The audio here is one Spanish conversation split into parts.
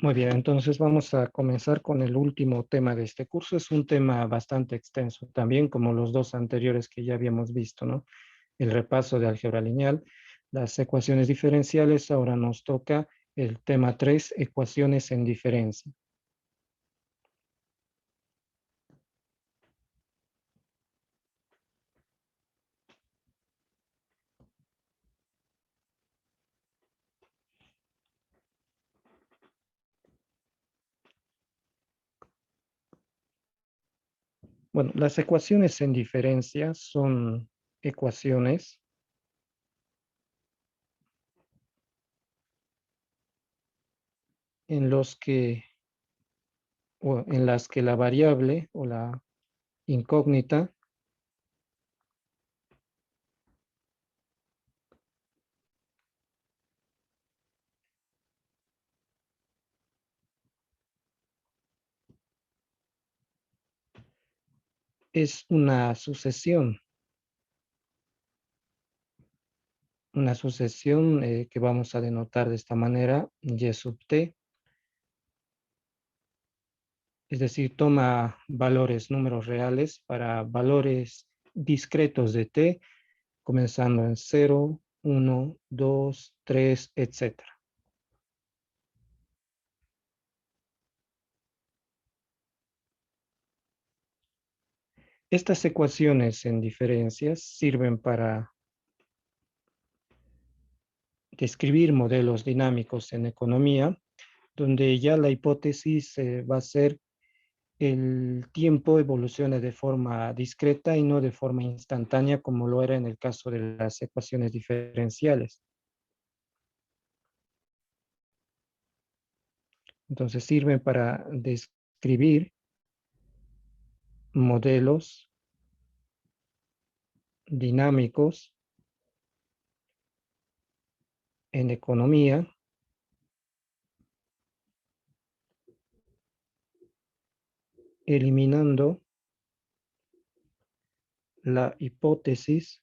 Muy bien, entonces vamos a comenzar con el último tema de este curso. Es un tema bastante extenso, también como los dos anteriores que ya habíamos visto, ¿no? El repaso de álgebra lineal, las ecuaciones diferenciales. Ahora nos toca el tema 3, ecuaciones en diferencia. Bueno, las ecuaciones en diferencia son ecuaciones en los que, o en las que la variable o la incógnita es una sucesión que vamos a denotar de esta manera, y sub t, es decir, toma valores, números reales para valores discretos de t, comenzando en 0, 1, 2, 3, etc. Estas ecuaciones en diferencias sirven para describir modelos dinámicos en economía, donde ya la hipótesis va a ser el tiempo evoluciona de forma discreta y no de forma instantánea como lo era en el caso de las ecuaciones diferenciales. Entonces sirven para describir modelos dinámicos en economía, eliminando la hipótesis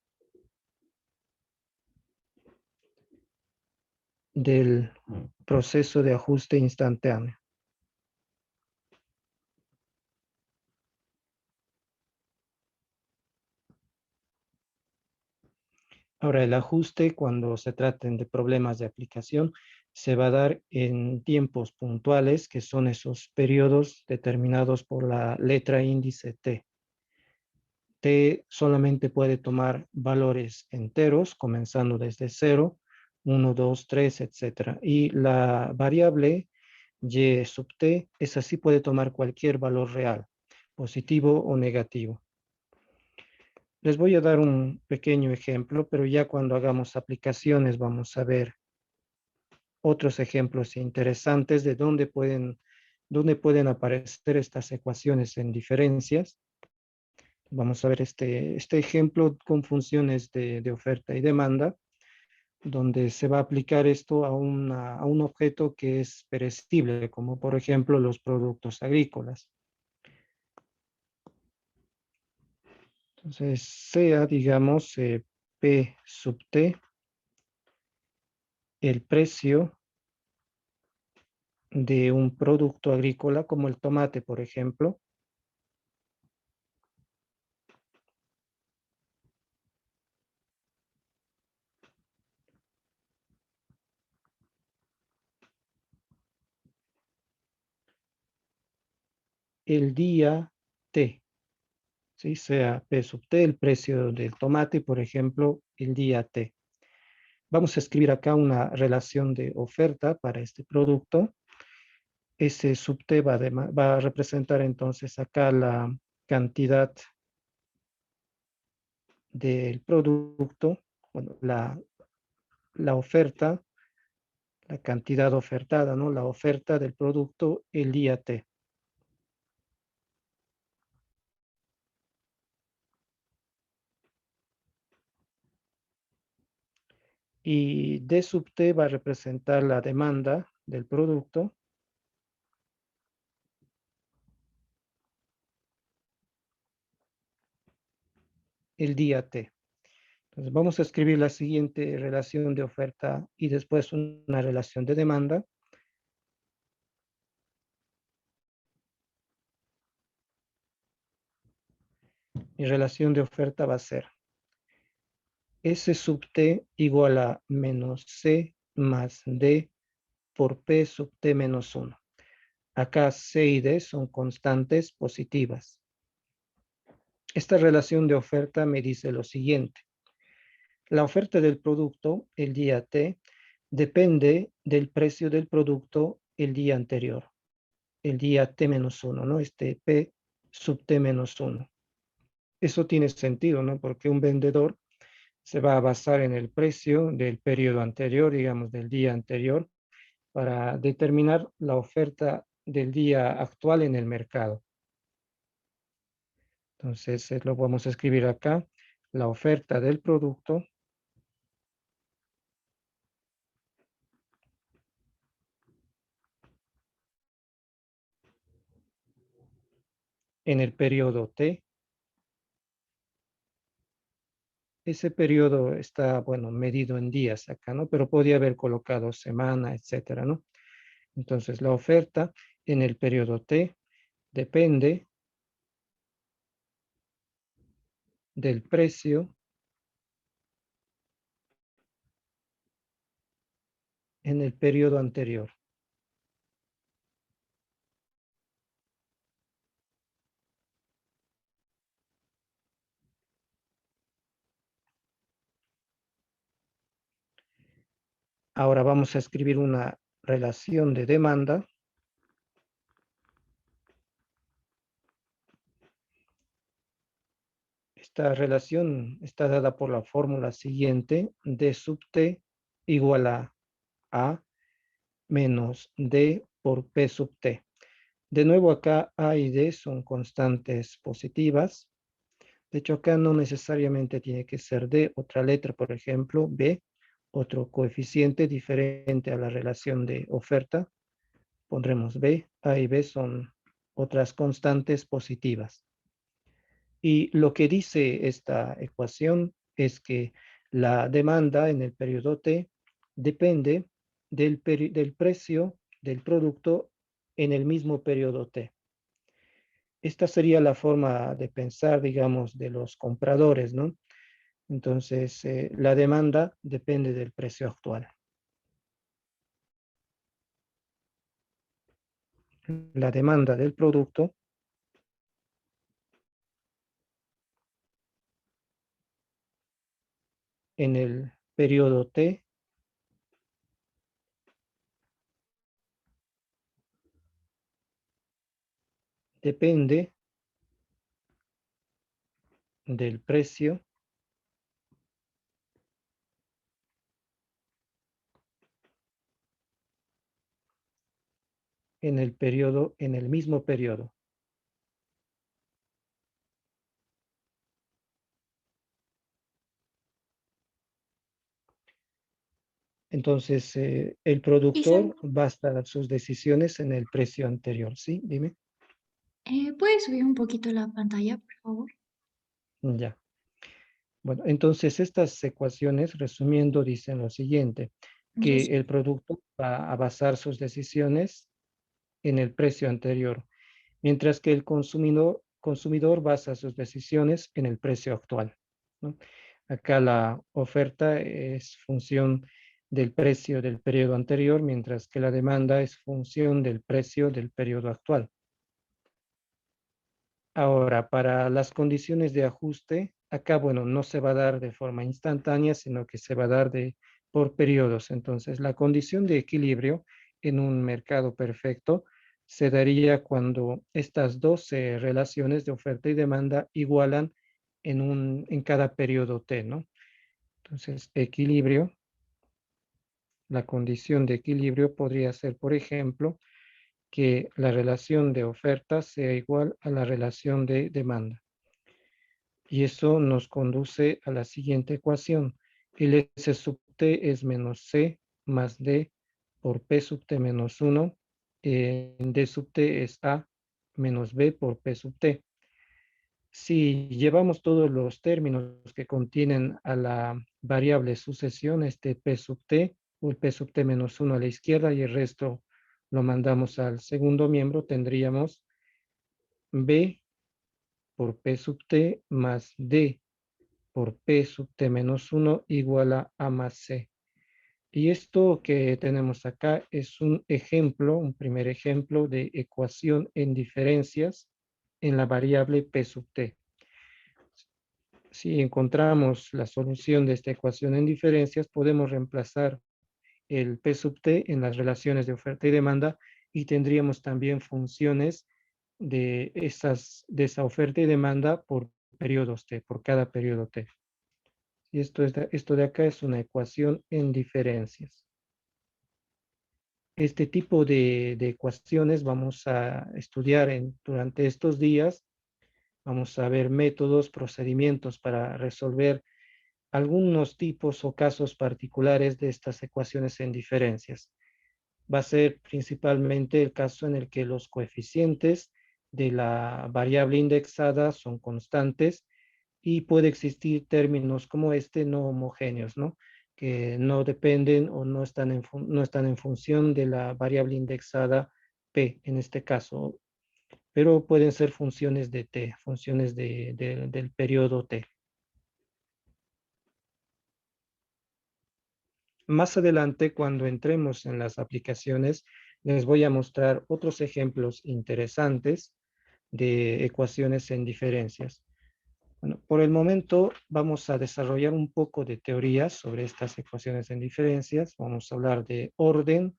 del proceso de ajuste instantáneo. Ahora, el ajuste, cuando se traten de problemas de aplicación, se va a dar en tiempos puntuales, que son esos periodos determinados por la letra índice t. T solamente puede tomar valores enteros, comenzando desde 0, 1, 2, 3, etc. Y la variable y sub t, esa sí puede tomar cualquier valor real, positivo o negativo. Les voy a dar un pequeño ejemplo, pero ya cuando hagamos aplicaciones vamos a ver otros ejemplos interesantes de dónde pueden aparecer estas ecuaciones en diferencias. Vamos a ver este ejemplo con funciones de oferta y demanda, donde se va a aplicar esto a un objeto que es perecible, como por ejemplo los productos agrícolas. Entonces, sea, digamos, P sub T, el precio de un producto agrícola como el tomate, por ejemplo, el día T, ¿sí? Sea P sub T, el precio del tomate, por ejemplo, el día T. Vamos a escribir acá una relación de oferta para este producto. Ese sub T va a representar entonces acá la cantidad del producto, bueno, la oferta, la cantidad ofertada, ¿no? La oferta del producto el día T. Y D sub T va a representar la demanda del producto el día T. Entonces vamos a escribir la siguiente relación de oferta y después una relación de demanda. Mi relación de oferta va a ser S sub T igual a menos C más D por P sub T menos 1. Acá C y D son constantes positivas. Esta relación de oferta me dice lo siguiente. La oferta del producto el día T depende del precio del producto el día anterior, el día T-1, ¿no? Este P sub T-1. Eso tiene sentido, ¿no? Porque un vendedor se va a basar en el precio del periodo anterior, digamos, del día anterior, para determinar la oferta del día actual en el mercado. Entonces, lo vamos a escribir acá. La oferta del producto en el periodo T. Ese periodo está, bueno, medido en días acá, ¿no? Pero podía haber colocado semana, etcétera, ¿no? Entonces, la oferta en el periodo T depende del precio en el periodo anterior. Ahora vamos a escribir una relación de demanda. Esta relación está dada por la fórmula siguiente: D sub T igual A menos D por P sub T. De nuevo acá A y D son constantes positivas. De hecho acá no necesariamente tiene que ser D, otra letra, por ejemplo, B, otro coeficiente diferente a la relación de oferta. Pondremos B, A y B son otras constantes positivas. Y lo que dice esta ecuación es que la demanda en el periodo T depende del precio del producto en el mismo periodo T. Esta sería la forma de pensar, digamos, de los compradores, ¿no? Entonces, la demanda depende del precio actual. La demanda del producto en el periodo T depende del precio en el mismo periodo. Entonces, el Y se, productor basa sus decisiones en el precio anterior, ¿sí? Dime. ¿Puedes subir un poquito la pantalla, por favor? Ya. Bueno, entonces estas ecuaciones, resumiendo, dicen lo siguiente, Gracias. que el producto va a basar sus decisiones en el precio anterior, mientras que el consumidor basa sus decisiones en el precio actual, ¿no? Acá la oferta es función del precio del periodo anterior, mientras que la demanda es función del precio del periodo actual. Ahora, para las condiciones de ajuste, acá, bueno, no se va a dar de forma instantánea, sino que se va a dar por periodos. Entonces, la condición de equilibrio en un mercado perfecto se daría cuando estas dos relaciones de oferta y demanda igualan en cada periodo T, ¿no? Entonces, equilibrio, la condición de equilibrio podría ser, por ejemplo, que la relación de oferta sea igual a la relación de demanda. Y eso nos conduce a la siguiente ecuación. El S sub T es menos C más D por P sub T menos 1. D sub T es A menos B por P sub T. Si llevamos todos los términos que contienen a la variable sucesión, este P sub T o el P sub T menos 1 a la izquierda y el resto lo mandamos al segundo miembro, tendríamos B por P sub T más D por P sub T menos 1 igual a A más C. Y esto que tenemos acá es un ejemplo, un primer ejemplo de ecuación en diferencias en la variable P sub T. Si encontramos la solución de esta ecuación en diferencias, podemos reemplazar el P sub T en las relaciones de oferta y demanda y tendríamos también funciones de esa oferta y demanda por periodos T, por cada periodo T. Y esto de acá es una ecuación en diferencias. Este tipo de ecuaciones vamos a estudiar durante estos días. Vamos a ver métodos, procedimientos para resolver algunos tipos o casos particulares de estas ecuaciones en diferencias. Va a ser principalmente el caso en el que los coeficientes de la variable indexada son constantes y puede existir términos como este no homogéneos, ¿no? Que no dependen o no están en función de la variable indexada P en este caso, pero pueden ser funciones de T, funciones del periodo T. Más adelante, cuando entremos en las aplicaciones, les voy a mostrar otros ejemplos interesantes de ecuaciones en diferencias. Bueno, por el momento vamos a desarrollar un poco de teoría sobre estas ecuaciones en diferencias. Vamos a hablar de orden,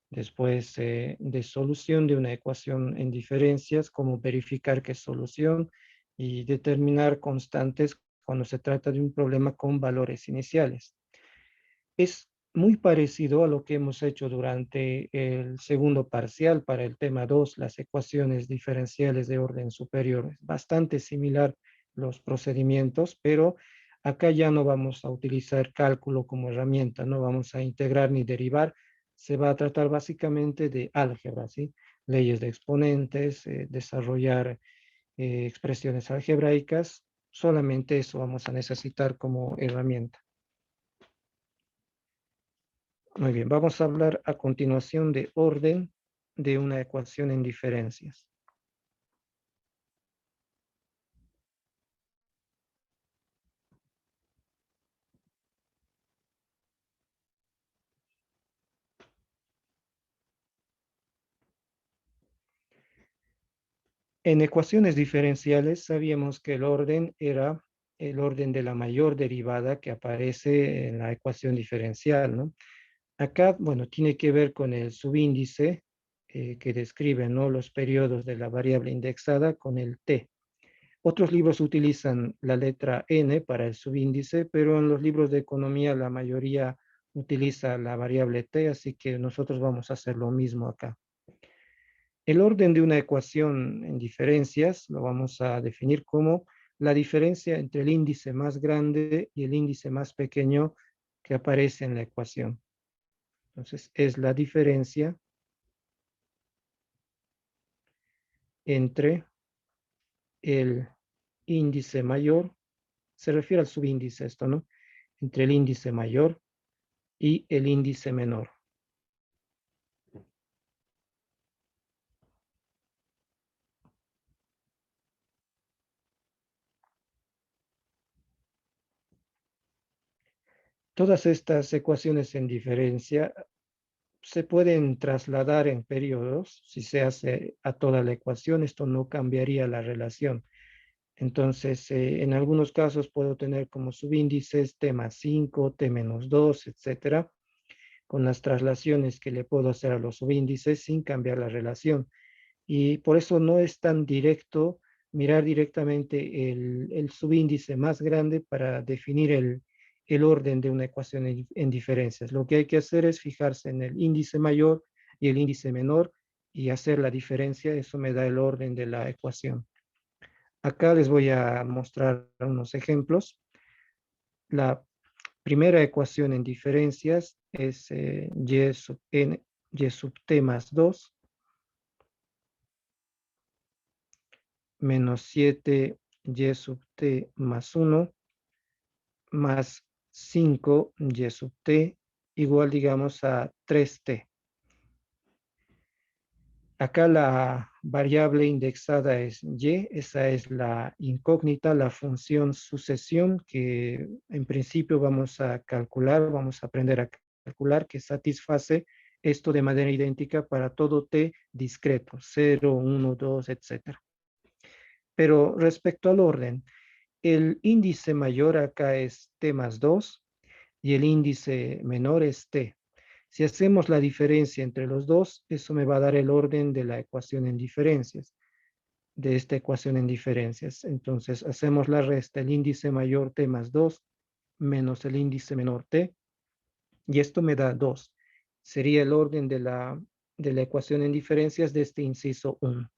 después de solución de una ecuación en diferencias, cómo verificar qué es solución y determinar constantes cuando se trata de un problema con valores iniciales. Es muy parecido a lo que hemos hecho durante el segundo parcial para el tema 2, las ecuaciones diferenciales de orden superior. Es bastante similar los procedimientos, pero acá ya no vamos a utilizar cálculo como herramienta, no vamos a integrar ni derivar. Se va a tratar básicamente de álgebra, ¿sí? Leyes de exponentes, desarrollar expresiones algebraicas. Solamente eso vamos a necesitar como herramienta. Muy bien, vamos a hablar a continuación de orden de una ecuación en diferencias. En ecuaciones diferenciales sabíamos que el orden era el orden de la mayor derivada que aparece en la ecuación diferencial, ¿no? Acá, bueno, tiene que ver con el subíndice que describe, ¿no?, los periodos de la variable indexada con el t. Otros libros utilizan la letra n para el subíndice, pero en los libros de economía la mayoría utiliza la variable t, así que nosotros vamos a hacer lo mismo acá. El orden de una ecuación en diferencias lo vamos a definir como la diferencia entre el índice más grande y el índice más pequeño que aparece en la ecuación. Entonces, es la diferencia entre el índice mayor, se refiere al subíndice esto, ¿no? Entre el índice mayor y el índice menor. Todas estas ecuaciones en diferencia se pueden trasladar en periodos. Si se hace a toda la ecuación, esto no cambiaría la relación. Entonces, en algunos casos puedo tener como subíndices T más 5, T menos 2, etcétera, con las traslaciones que le puedo hacer a los subíndices sin cambiar la relación. Y por eso no es tan directo mirar directamente el subíndice más grande para definir el orden de una ecuación en diferencias. Lo que hay que hacer es fijarse en el índice mayor y el índice menor y hacer la diferencia. Eso me da el orden de la ecuación. Acá les voy a mostrar unos ejemplos. La primera ecuación en diferencias es y sub n, y sub t más 2 menos 7 y sub t más 1 más 5 y sub t igual, digamos, a 3t. Acá la variable indexada es y, esa es la incógnita, la función sucesión que en principio vamos a calcular, vamos a aprender a calcular que satisface esto de manera idéntica para todo t discreto, 0, 1, 2, etcétera. Pero respecto al orden, el índice mayor acá es t más 2 y el índice menor es t. Si hacemos la diferencia entre los dos, eso me va a dar el orden de la ecuación en diferencias, de esta ecuación en diferencias. Entonces, hacemos la resta, el índice mayor t más 2 menos el índice menor t, y esto me da 2. Sería el orden de la ecuación en diferencias de este inciso 1.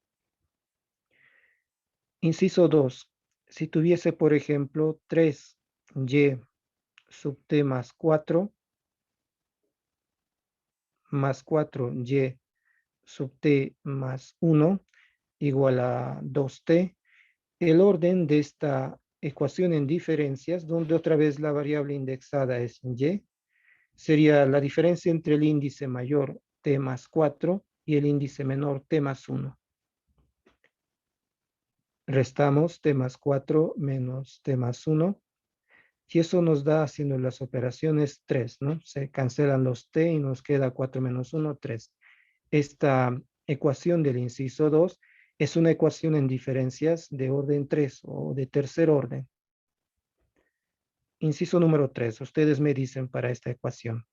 Inciso 2. Si tuviese, por ejemplo, 3y sub t más 4 más 4y sub t más 1 igual a 2t, el orden de esta ecuación en diferencias, donde otra vez la variable indexada es y, sería la diferencia entre el índice mayor t más 4 y el índice menor t más 1. Restamos t más 4 menos t más 1 y eso nos da, haciendo las operaciones, 3, ¿no? Se cancelan los t y nos queda 4 menos 1, 3. Esta ecuación del inciso 2 es una ecuación en diferencias de orden 3 o de tercer orden. Inciso número 3. Ustedes me dicen para esta ecuación.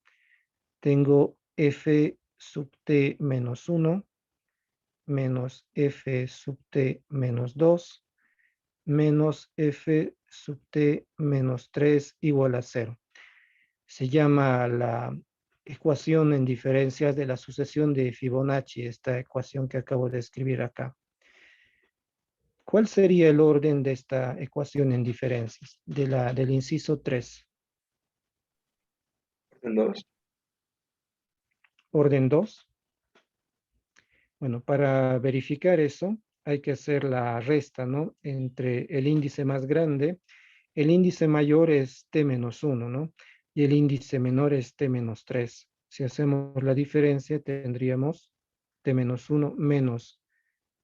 Tengo f sub t menos 1 menos f sub t menos 2 menos f sub t menos 3 igual a 0. Se llama la ecuación en diferencias de la sucesión de Fibonacci, esta ecuación que acabo de escribir acá. ¿Cuál sería el orden de esta ecuación en diferencias? Del inciso 3. Orden 2. Orden 2. Bueno, para verificar eso hay que hacer la resta, ¿no? Entre el índice más grande, el índice mayor es t menos 1, ¿no? Y el índice menor es t menos 3. Si hacemos la diferencia, tendríamos t menos 1 menos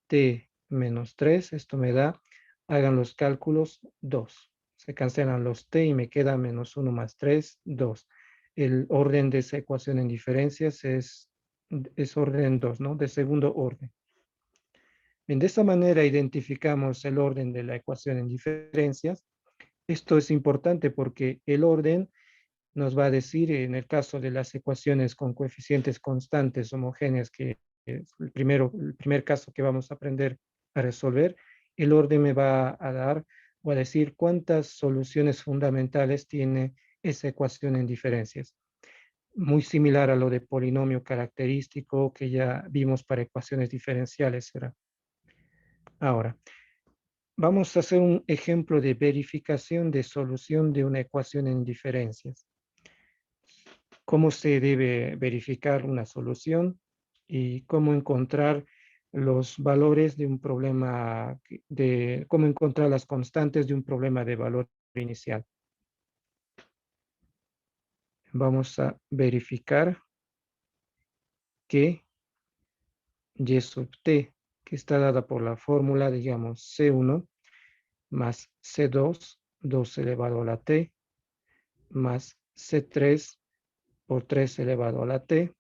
t menos 3. Esto me da, hagan los cálculos, 2. Se cancelan los t y me queda menos 1 más 3, 2. El orden de esa ecuación en diferencias es orden 2, ¿no? De segundo orden. Bien, de esta manera identificamos el orden de la ecuación en diferencias. Esto es importante porque el orden nos va a decir, en el caso de las ecuaciones con coeficientes constantes homogéneas, que es el primer caso que vamos a aprender a resolver, el orden me va a dar o a decir cuántas soluciones fundamentales tiene esa ecuación en diferencias. Muy similar a lo de polinomio característico que ya vimos para ecuaciones diferenciales será. Ahora, vamos a hacer un ejemplo de verificación de solución de una ecuación en diferencias. ¿Cómo se debe verificar una solución y cómo encontrar los valores de un problema, cómo encontrar las constantes de un problema de valor inicial? Vamos a verificar que y sub t, que está dada por la fórmula, digamos, C1 más C2, 2 elevado a la t, más C3 por 3 elevado a la t.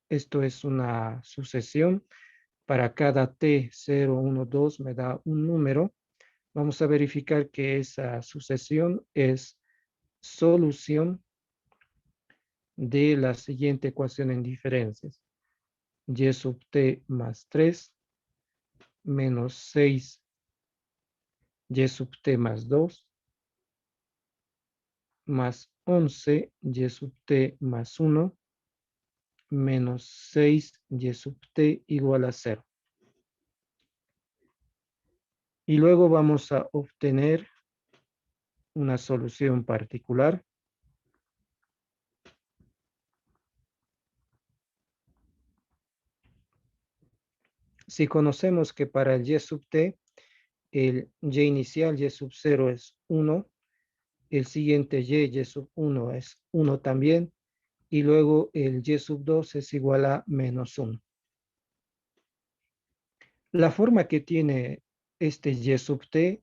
Esto es una sucesión. Para cada t, 0, 1, 2 me da un número. Vamos a verificar que esa sucesión es solución de la siguiente ecuación en diferencias. Y sub t más 3 menos 6 y sub t más 2 más 11 y sub t más 1 menos 6 y sub t igual a 0. Y luego vamos a obtener una solución particular. Si conocemos que para el y sub t, el y inicial, y sub 0 es 1, el siguiente y sub 1 es 1 también, y luego el y sub 2 es igual a menos 1. La forma que tiene este y sub t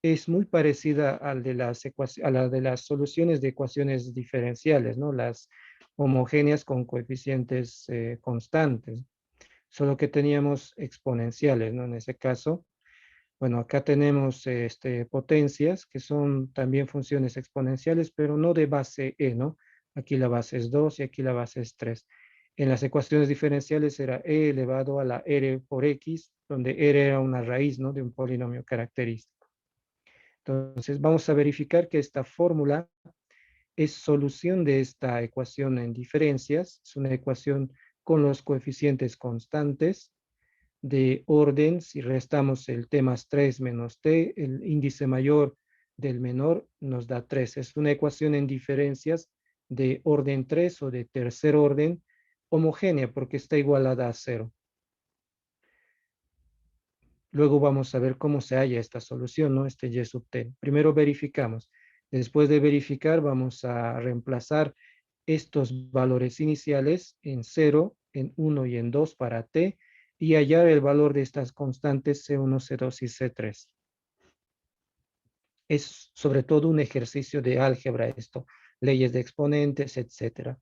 es muy parecida al de a la de las soluciones de ecuaciones diferenciales, ¿no? Las homogéneas con coeficientes constantes, solo que teníamos exponenciales, ¿no? En ese caso, bueno, acá tenemos potencias que son también funciones exponenciales, pero no de base e, ¿no? Aquí la base es 2 y aquí la base es 3. En las ecuaciones diferenciales era e elevado a la r por x, donde r era una raíz, ¿no? De un polinomio característico. Entonces, vamos a verificar que esta fórmula es solución de esta ecuación en diferencias. Es una ecuación con los coeficientes constantes de orden. Si restamos el t más 3 menos t, el índice mayor del menor nos da 3. Es una ecuación en diferencias de orden 3 o de tercer orden, homogénea porque está igualada a 0. Luego vamos a ver cómo se halla esta solución, ¿no? Este y sub t. Primero verificamos. Después de verificar, vamos a reemplazar estos valores iniciales en 0, en 1 y en 2 para t y hallar el valor de estas constantes C1, C2 y C3. Es sobre todo un ejercicio de álgebra esto, leyes de exponentes, etcétera.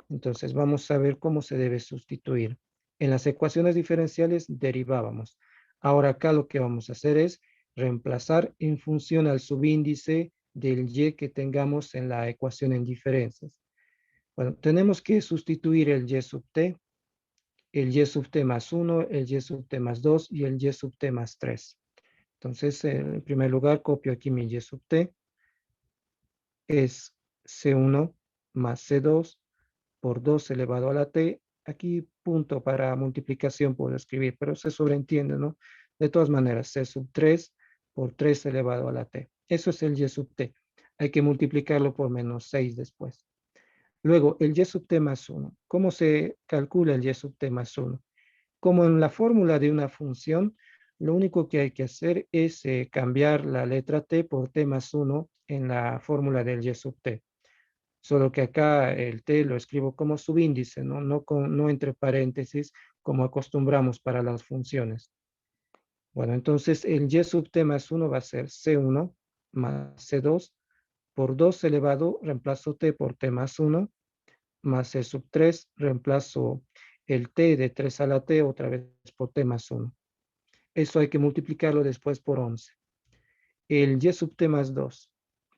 Entonces vamos a ver cómo se debe sustituir. En las ecuaciones diferenciales derivábamos. Ahora acá lo que vamos a hacer es reemplazar en función al subíndice del y que tengamos en la ecuación en diferencias. Bueno, tenemos que sustituir el y sub t, el y sub t más 1, el y sub t más 2 y el y sub t más 3. Entonces, en primer lugar, copio aquí mi y sub t, es C1 más C2 por 2 elevado a la t. Aquí punto para multiplicación puedo escribir, pero se sobreentiende, ¿no? De todas maneras, C sub 3 por 3 elevado a la t. Eso es el y sub t. Hay que multiplicarlo por menos 6 después. Luego, el y sub t más 1. ¿Cómo se calcula el y sub t más 1? Como en la fórmula de una función, lo único que hay que hacer es cambiar la letra t por t más 1 en la fórmula del y sub t. Solo que acá el t lo escribo como subíndice, ¿no? No entre paréntesis, como acostumbramos para las funciones. Bueno, entonces el y sub t más 1 va a ser c1 más c2 por 2 elevado, reemplazo t por t más 1, más c sub 3, reemplazo el t de 3 a la t otra vez por t más 1. Eso hay que multiplicarlo después por 11. El y sub t más 2.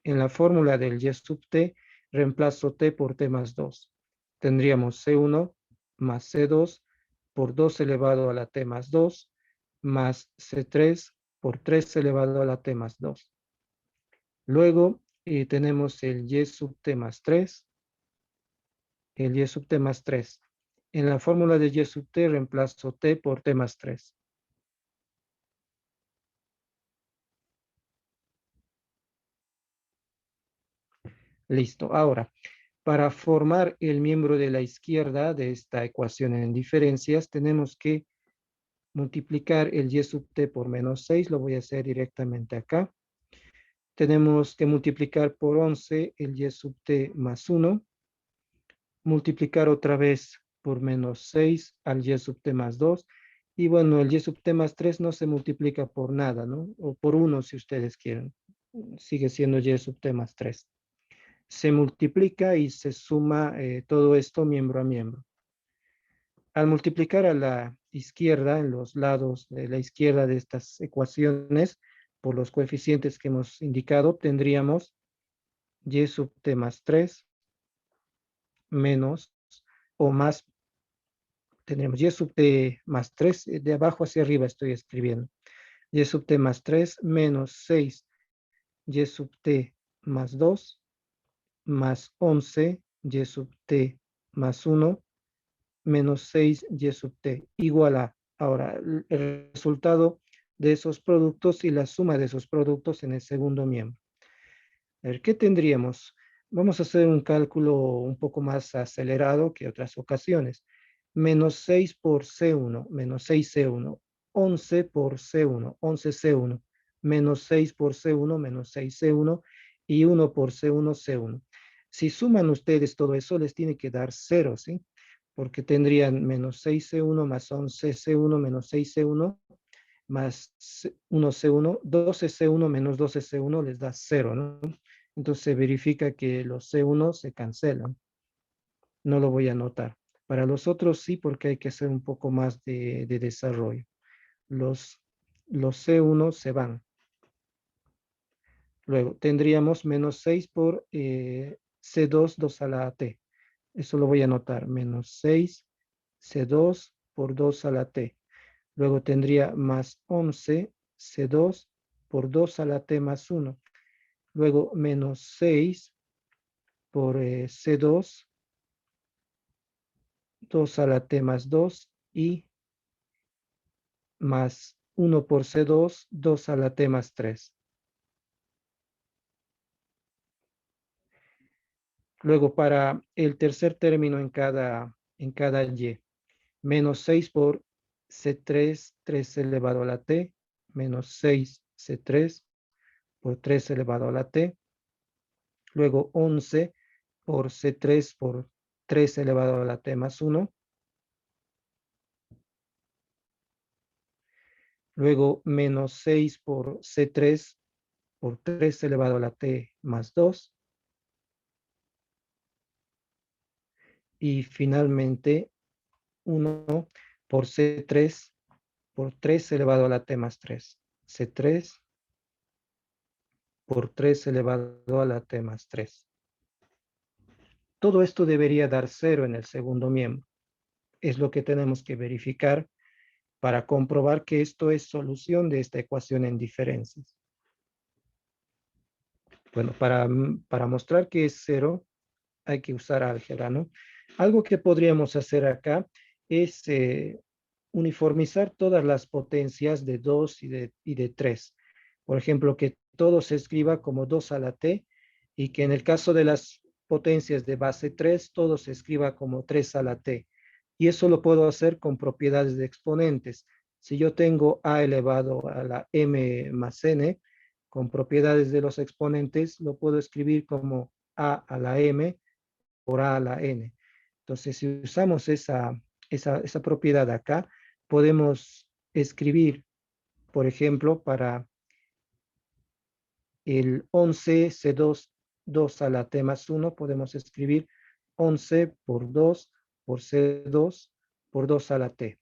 En la fórmula del y sub t, reemplazo t por t más 2. Tendríamos c1 más c2 por 2 elevado a la t más 2, más c3 por 3 elevado a la t más 2. Luego tenemos el y sub t más 3, el y sub t más 3. En la fórmula de y sub t reemplazo t por t más 3. Listo. Ahora, para formar el miembro de la izquierda de esta ecuación en diferencias, tenemos que multiplicar el y sub t por menos 6. Lo voy a hacer directamente acá. Tenemos que multiplicar por 11 el y sub t más 1. Multiplicar otra vez por menos 6 al y sub t más 2. Y bueno, el y sub t más 3 no se multiplica por nada, ¿no? O por 1 si ustedes quieren. Sigue siendo y sub t más 3. Se multiplica y se suma todo esto miembro a miembro. Al multiplicar a la izquierda, en los lados de la izquierda de estas ecuaciones, por los coeficientes que hemos indicado, tendríamos y sub t más 3 menos o más, tendremos y sub t más 3, de abajo hacia arriba estoy escribiendo, y sub t más 3 menos 6 y sub t más 2 más 11 y sub t más 1 menos 6 y sub t igual a, ahora, el resultado de esos productos y la suma de esos productos en el segundo miembro. A ver, ¿qué tendríamos? Vamos a hacer un cálculo un poco más acelerado que otras ocasiones. Menos 6 por C1, menos 6C1, 11 por C1, 11C1, menos 6 por C1, menos 6C1 y 1 por C1, C1. Si suman ustedes todo eso, les tiene que dar 0, ¿sí? porque tendrían menos 6C1 más 11C1 menos 6C1 más 1C1, 12C1 menos 12C1 les da 0, ¿no? Entonces se verifica que los C1 se cancelan. No lo voy a anotar. Para los otros sí, porque hay que hacer un poco más de desarrollo. Los, los C1 se van. Luego tendríamos menos 6 por C2, 2 a la T. Eso lo voy a anotar. Menos 6 C2 por 2 a la T. Luego tendría más 11 C2 por 2 a la T más 1. Luego menos 6 por C2, 2 a la T más 2 y más 1 por C2, 2 a la T más 3. Luego para el tercer término en cada Y, menos 6 por C3, 3 elevado a la T, menos 6 C3 por 3 elevado a la T. Luego 11 por C3 por 3 elevado a la T más 1. Luego menos 6 por C3 por 3 elevado a la T más 2. Y finalmente 1 por C3 por 3 elevado a la T más 3. C3 por 3 elevado a la T más 3. Todo esto debería dar 0 en el segundo miembro. Es lo que tenemos que verificar para comprobar que esto es solución de esta ecuación en diferencias. Bueno, para mostrar que es 0, hay que usar álgebra, ¿no? Algo que podríamos hacer acá es uniformizar todas las potencias de 2 y de 3. Por ejemplo, que todo se escriba como 2 a la T y que en el caso de las potencias de base 3, todo se escriba como 3 a la T. Y eso lo puedo hacer con propiedades de exponentes. Si yo tengo a elevado a la m más n, con propiedades de los exponentes, lo puedo escribir como a a la m por a a la n. Entonces, si usamos esa propiedad acá, podemos escribir, por ejemplo, para el 11 C2, 2 a la T más 1, podemos escribir 11 por 2 por C2 por 2 a la T.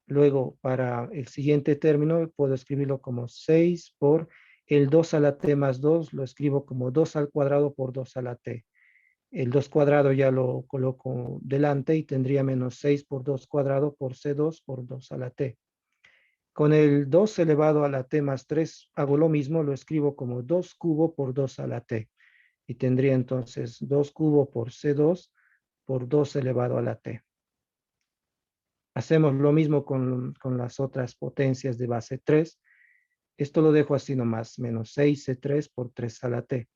Luego, para el siguiente término, puedo escribirlo como 6 por el 2 a la T más 2, lo escribo como 2 al cuadrado por 2 a la T. El 2 cuadrado ya lo coloco delante y tendría menos 6 por 2 cuadrado por C2 por 2 a la T. Con el 2 elevado a la T más 3 hago lo mismo, lo escribo como 2 cubo por 2 a la T. Y tendría entonces 2 cubo por C2 por 2 elevado a la T. Hacemos lo mismo con las otras potencias de base 3. Esto lo dejo así nomás, menos 6C3 por 3 a la T.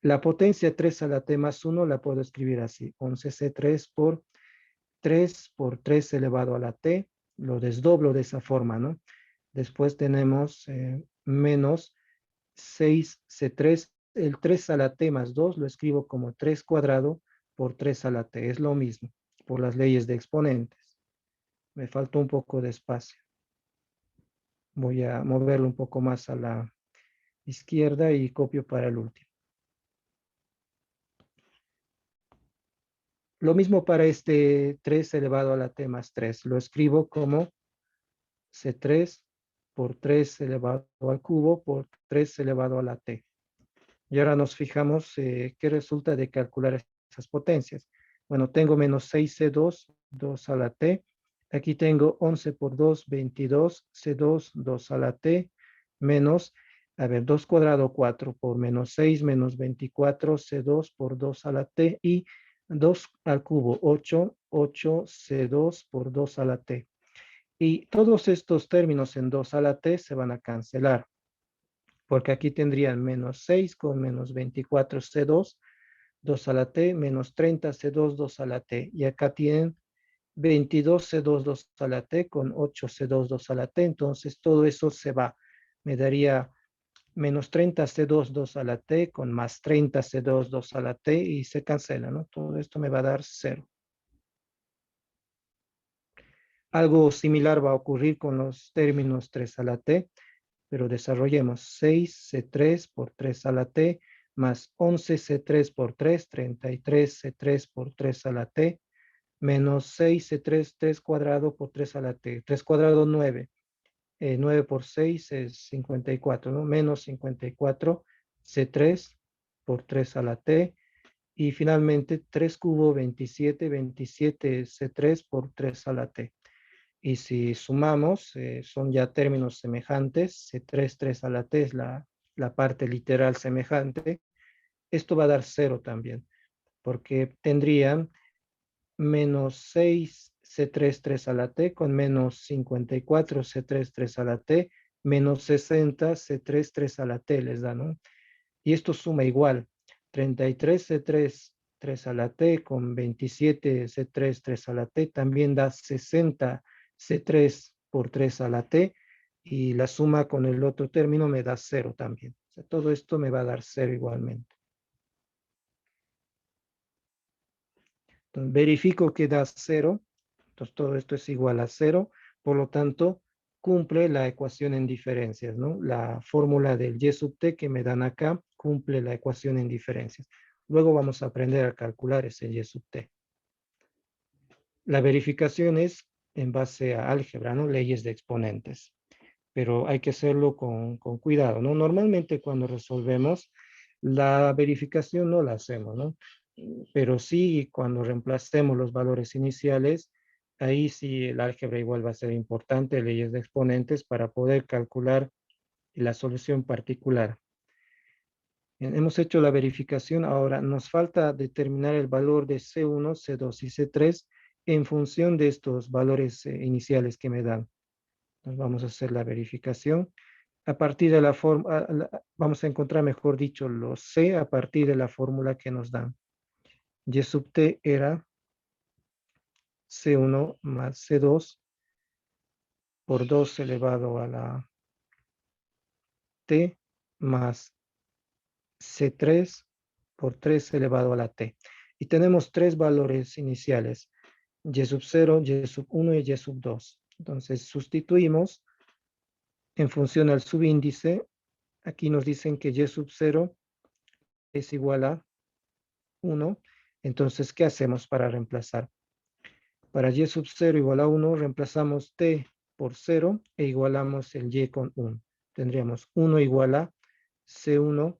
La potencia 3 a la T más 1 la puedo escribir así, 11C3 por 3 elevado a la T. Lo desdoblo de esa forma, ¿no? Después tenemos menos 6C3, el 3 a la T más 2 lo escribo como 3 cuadrado por 3 a la T. Es lo mismo, por las leyes de exponentes. Me faltó un poco de espacio. Voy a moverlo un poco más a la izquierda y copio para el último. Lo mismo para este 3 elevado a la T más 3. Lo escribo como C3 por 3 elevado al cubo por 3 elevado a la T. Y ahora nos fijamos qué resulta de calcular esas potencias. Bueno, tengo menos 6C2, 2 a la T. Aquí tengo 11 por 2, 22, C2, 2 a la T, menos, 2 cuadrado, 4 por menos 6, menos 24, C2 por 2 a la T y 2 al cubo, 8, 8 C2 por 2 a la T. Y todos estos términos en 2 a la T se van a cancelar, porque aquí tendrían menos 6 con menos 24 C2, 2 a la T, menos 30 C2, 2 a la T. Y acá tienen 22 C2, 2 a la T con 8 C2, 2 a la T. Entonces todo eso se va. Me daría menos 30 C2, 2 a la T con más 30 C2, 2 a la T y se cancela, ¿no? Todo esto me va a dar 0. Algo similar va a ocurrir con los términos 3 a la t, pero desarrollemos 6C3 por 3 a la t más 11C3 por 3, 33C3 por 3 a la t, menos 6C3, 3 cuadrado por 3 a la t. 3 cuadrado, 9. 9 por 6 es 54, ¿no? Menos 54 C3 por 3 a la t. Y finalmente 3 cubo 27, 27 C3 por 3 a la t. Y si sumamos, son ya términos semejantes. C3, 3 a la t es la parte literal semejante. Esto va a dar 0 también, porque tendrían menos 6 C3, 3 a la t con menos 54 C3, 3 a la t, menos 60 C3, 3 a la t les da, ¿no? Y esto suma igual. 33 C3, 3 a la t con 27 C3, 3 a la t también da 60 C3 por 3 a la t, y la suma con el otro término me da 0 también. O sea, todo esto me va a dar 0 igualmente. Entonces, verifico que da 0. Entonces, todo esto es igual a 0. Por lo tanto, cumple la ecuación en diferencias, ¿no? La fórmula del y sub t que me dan acá cumple la ecuación en diferencias. Luego vamos a aprender a calcular ese y sub t. La verificación es en base a álgebra, ¿no? Leyes de exponentes. Pero hay que hacerlo con cuidado, ¿no? Normalmente cuando resolvemos, la verificación no la hacemos, ¿no? Pero sí, cuando reemplacemos los valores iniciales, ahí sí el álgebra igual va a ser importante, leyes de exponentes, para poder calcular la solución particular. Bien, hemos hecho la verificación, ahora nos falta determinar el valor de C1, C2 y C3 en función de estos valores iniciales que me dan. Entonces vamos a hacer la verificación. A partir de la fórmula, vamos a encontrar, mejor dicho, los C a partir de la fórmula que nos dan. Y sub t era C1 más C2 por 2 elevado a la t más C3 por 3 elevado a la t. Y tenemos tres valores iniciales, y sub 0, y sub 1 y y sub 2. Entonces sustituimos en función al subíndice. Aquí nos dicen que y sub 0 es igual a 1. Entonces, ¿qué hacemos para reemplazar? Para y sub 0 igual a 1, reemplazamos t por 0 e igualamos el y con 1. Tendríamos 1 igual a C1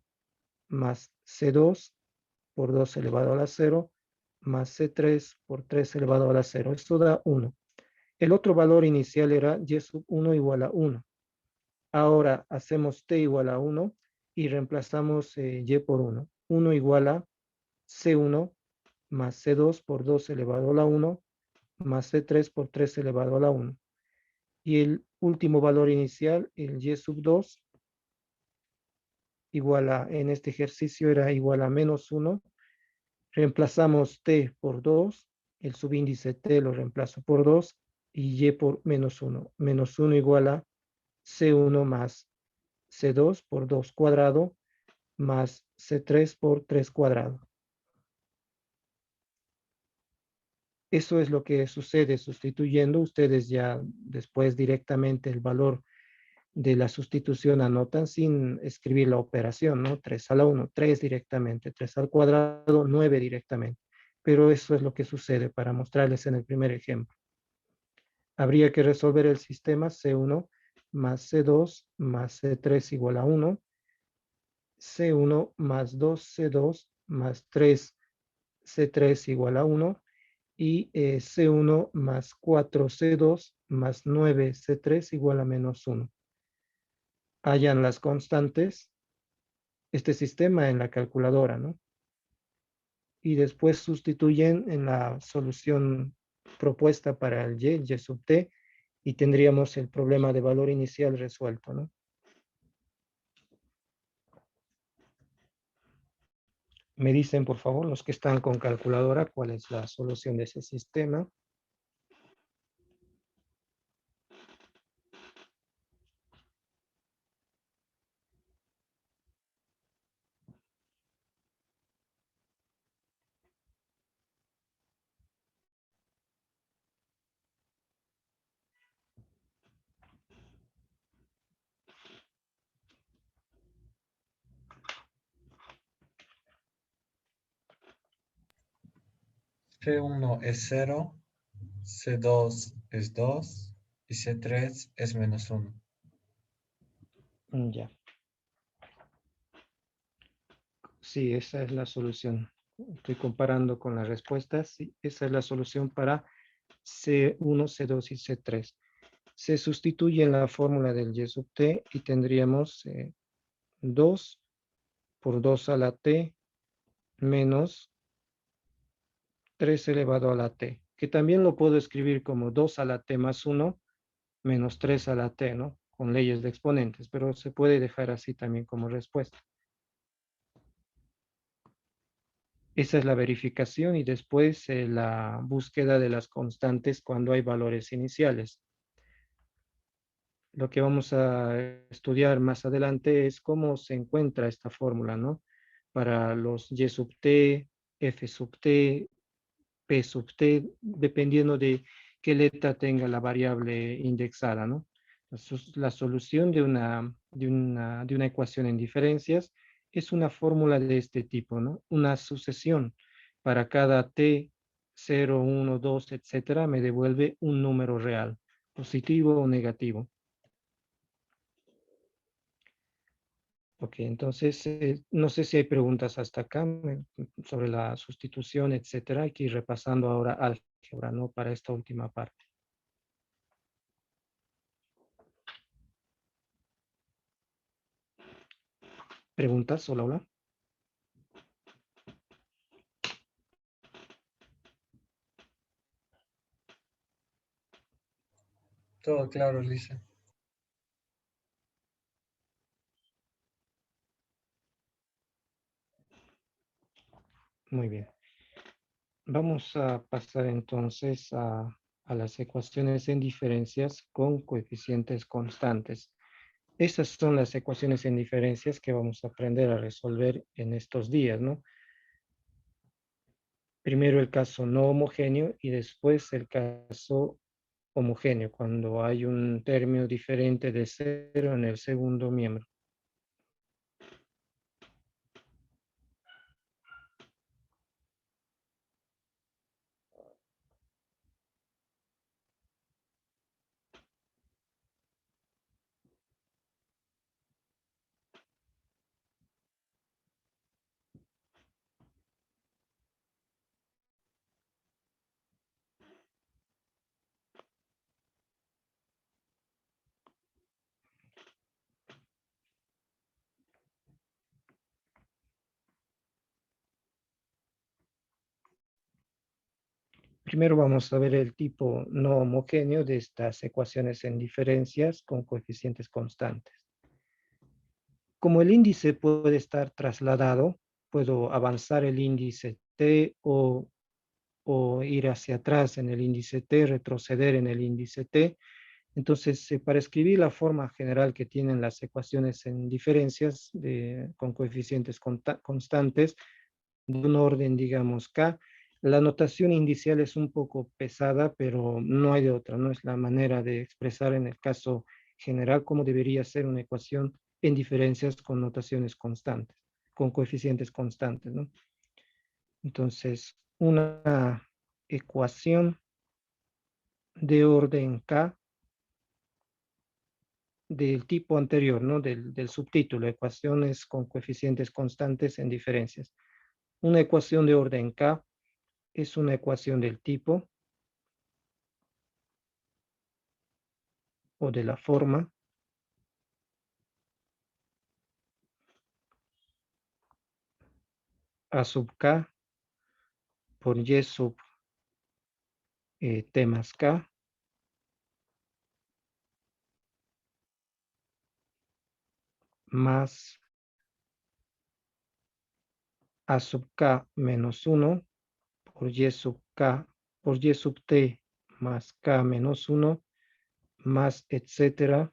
más C2 por 2 elevado a la 0 más C3 por 3 elevado a la 0. Esto da 1. El otro valor inicial era y sub 1 igual a 1. Ahora hacemos t igual a 1 y reemplazamos y por 1. 1 igual a C1 más C2 por 2 elevado a la 1 más C3 por 3 elevado a la 1. Y el último valor inicial, el y sub 2, igual a, en este ejercicio era igual a menos 1. Reemplazamos t por 2, el subíndice t lo reemplazo por 2 y por menos 1. Menos 1 igual a C1 más C2 por 2 cuadrado más C3 por 3 cuadrado. Eso es lo que sucede sustituyendo. Ustedes ya después directamente el valor de la sustitución anotan sin escribir la operación, ¿no? 3 a la 1, 3 directamente, 3 al cuadrado, 9 directamente. Pero eso es lo que sucede para mostrarles en el primer ejemplo. Habría que resolver el sistema C1 más C2 más C3 igual a 1, C1 más 2C2 más 3C3 igual a 1, y C1 más 4C2 más 9C3 igual a menos 1. Hallan las constantes, este sistema en la calculadora, ¿no? Y después sustituyen en la solución propuesta para el y sub t, y tendríamos el problema de valor inicial resuelto, ¿no? Me dicen, por favor, los que están con calculadora, cuál es la solución de ese sistema. C1 es 0, C2 es 2 y C3 es -1. Ya. Sí, esa es la solución. Estoy comparando con las respuestas. Sí, esa es la solución para C1, C2 y C3. Se sustituye en la fórmula del y sub t y tendríamos 2 por 2 a la t menos 3 elevado a la t, que también lo puedo escribir como 2 a la t más 1 menos 3 a la t, ¿no? Con leyes de exponentes, pero se puede dejar así también como respuesta. Esa es la verificación y después la búsqueda de las constantes cuando hay valores iniciales. Lo que vamos a estudiar más adelante es cómo se encuentra esta fórmula, ¿no? Para los y sub t, f sub t, p sub t, dependiendo de qué letra tenga la variable indexada, ¿no? La solución de una ecuación en diferencias es una fórmula de este tipo, ¿no? Una sucesión. Para cada t, 0, 1, 2, etcétera, me devuelve un número real, positivo o negativo. Ok, entonces, no sé si hay preguntas hasta acá sobre la sustitución, etcétera. Hay que ir repasando ahora álgebra, ¿no? Para esta última parte. ¿Preguntas, Olaula? Todo claro, Lisa. Muy bien. Vamos a pasar entonces a las ecuaciones en diferencias con coeficientes constantes. Estas son las ecuaciones en diferencias que vamos a aprender a resolver en estos días, ¿no? Primero el caso no homogéneo y después el caso homogéneo, cuando hay un término diferente de cero en el segundo miembro. Primero vamos a ver el tipo no homogéneo de estas ecuaciones en diferencias con coeficientes constantes. Como el índice puede estar trasladado, puedo avanzar el índice t o ir hacia atrás en el índice t, retroceder en el índice t. Entonces, para escribir la forma general que tienen las ecuaciones en diferencias con coeficientes constantes, de un orden, digamos, K. La notación inicial es un poco pesada, pero no hay de otra, no es la manera de expresar en el caso general cómo debería ser una ecuación en diferencias con notaciones constantes, con coeficientes constantes, ¿no? Entonces, una ecuación de orden K del tipo anterior, ¿no? Del subtítulo, ecuaciones con coeficientes constantes en diferencias. Una ecuación de orden K es una ecuación del tipo o de la forma A sub K por Y sub T más K más A sub K menos 1 por Y sub K por Y sub T más K menos 1 más etcétera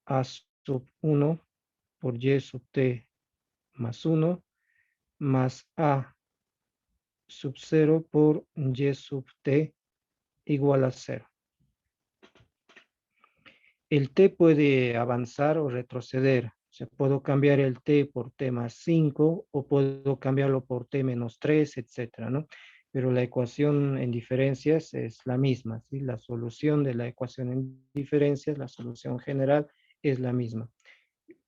A sub 1 por Y sub T más 1 más A sub 0 por Y sub T igual a 0. El T puede avanzar o retroceder. O sea, puedo cambiar el T por T más 5 o puedo cambiarlo por T menos 3, etcétera, ¿no? pero la ecuación en diferencias es la misma, ¿sí? La solución de la ecuación en diferencias, la solución general es la misma,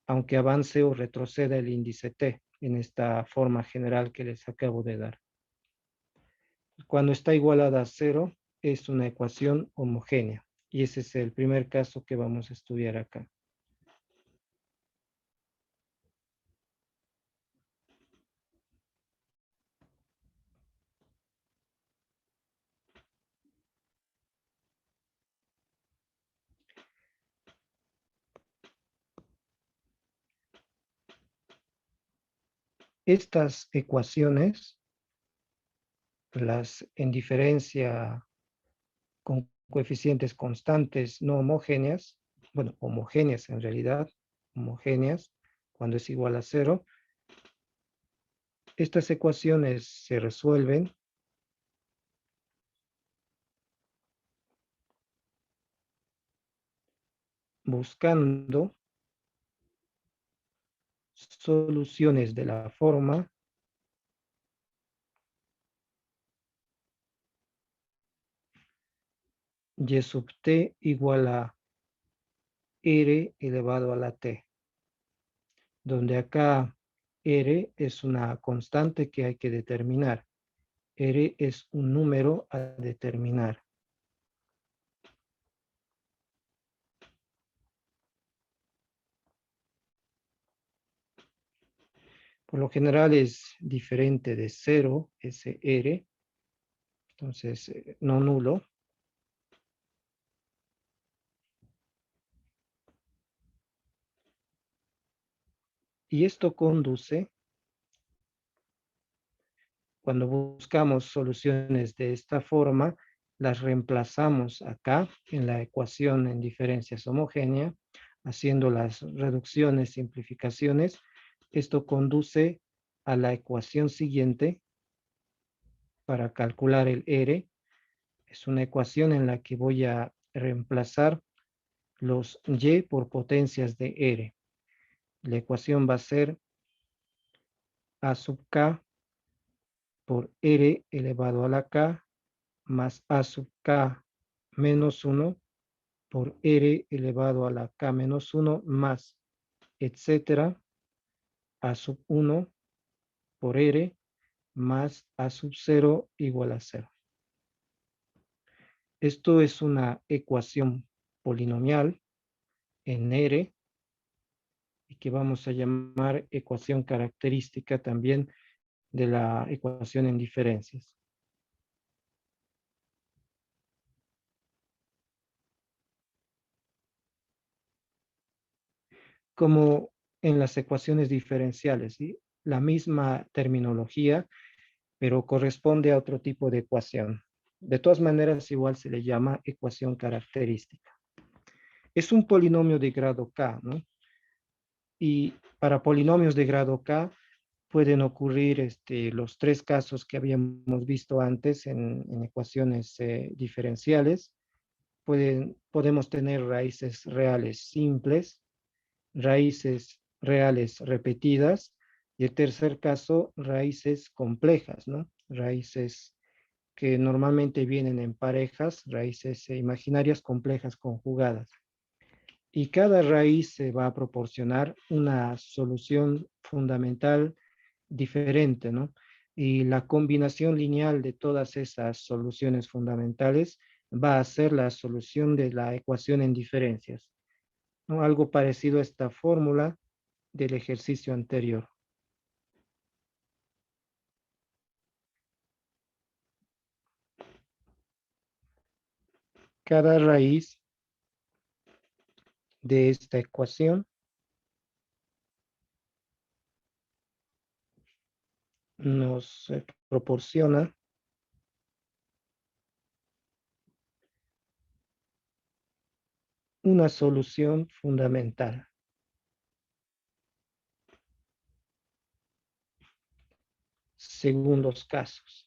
aunque avance o retroceda el índice t en esta forma general que les acabo de dar. Cuando está igualada a cero, es una ecuación homogénea, y ese es el primer caso que vamos a estudiar acá. Estas ecuaciones, las en diferencia con coeficientes constantes no homogéneas, bueno, homogéneas en realidad, homogéneas, cuando es igual a cero, estas ecuaciones se resuelven buscando soluciones de la forma y sub t igual a r elevado a la t, donde acá r es una constante que hay que determinar. R es un número a determinar. Por lo general es diferente de 0, ese R, entonces no nulo. Y esto conduce, cuando buscamos soluciones de esta forma, las reemplazamos acá en la ecuación en diferencias homogénea, haciendo las reducciones, simplificaciones. Esto conduce a la ecuación siguiente para calcular el R. Es una ecuación en la que voy a reemplazar los y por potencias de R. La ecuación va a ser a sub k por r elevado a la k más a sub k menos 1 por r elevado a la k menos 1 más etcétera a sub 1 por r más a sub 0 igual a 0. Esto es una ecuación polinomial en R y que vamos a llamar ecuación característica también de la ecuación en diferencias. Como en las ecuaciones diferenciales, ¿sí? La misma terminología, pero corresponde a otro tipo de ecuación. De todas maneras, igual se le llama ecuación característica. Es un polinomio de grado k, ¿no? Y para polinomios de grado k pueden ocurrir los tres casos que habíamos visto antes en ecuaciones diferenciales. Podemos tener raíces reales simples, raíces reales repetidas, y el tercer caso, raíces complejas, ¿no? Raíces que normalmente vienen en parejas, raíces imaginarias complejas conjugadas. Y cada raíz se va a proporcionar una solución fundamental diferente, ¿no? Y la combinación lineal de todas esas soluciones fundamentales va a ser la solución de la ecuación en diferencias, ¿no? Algo parecido a esta fórmula del ejercicio anterior. Cada raíz de esta ecuación nos proporciona una solución fundamental. Según los casos.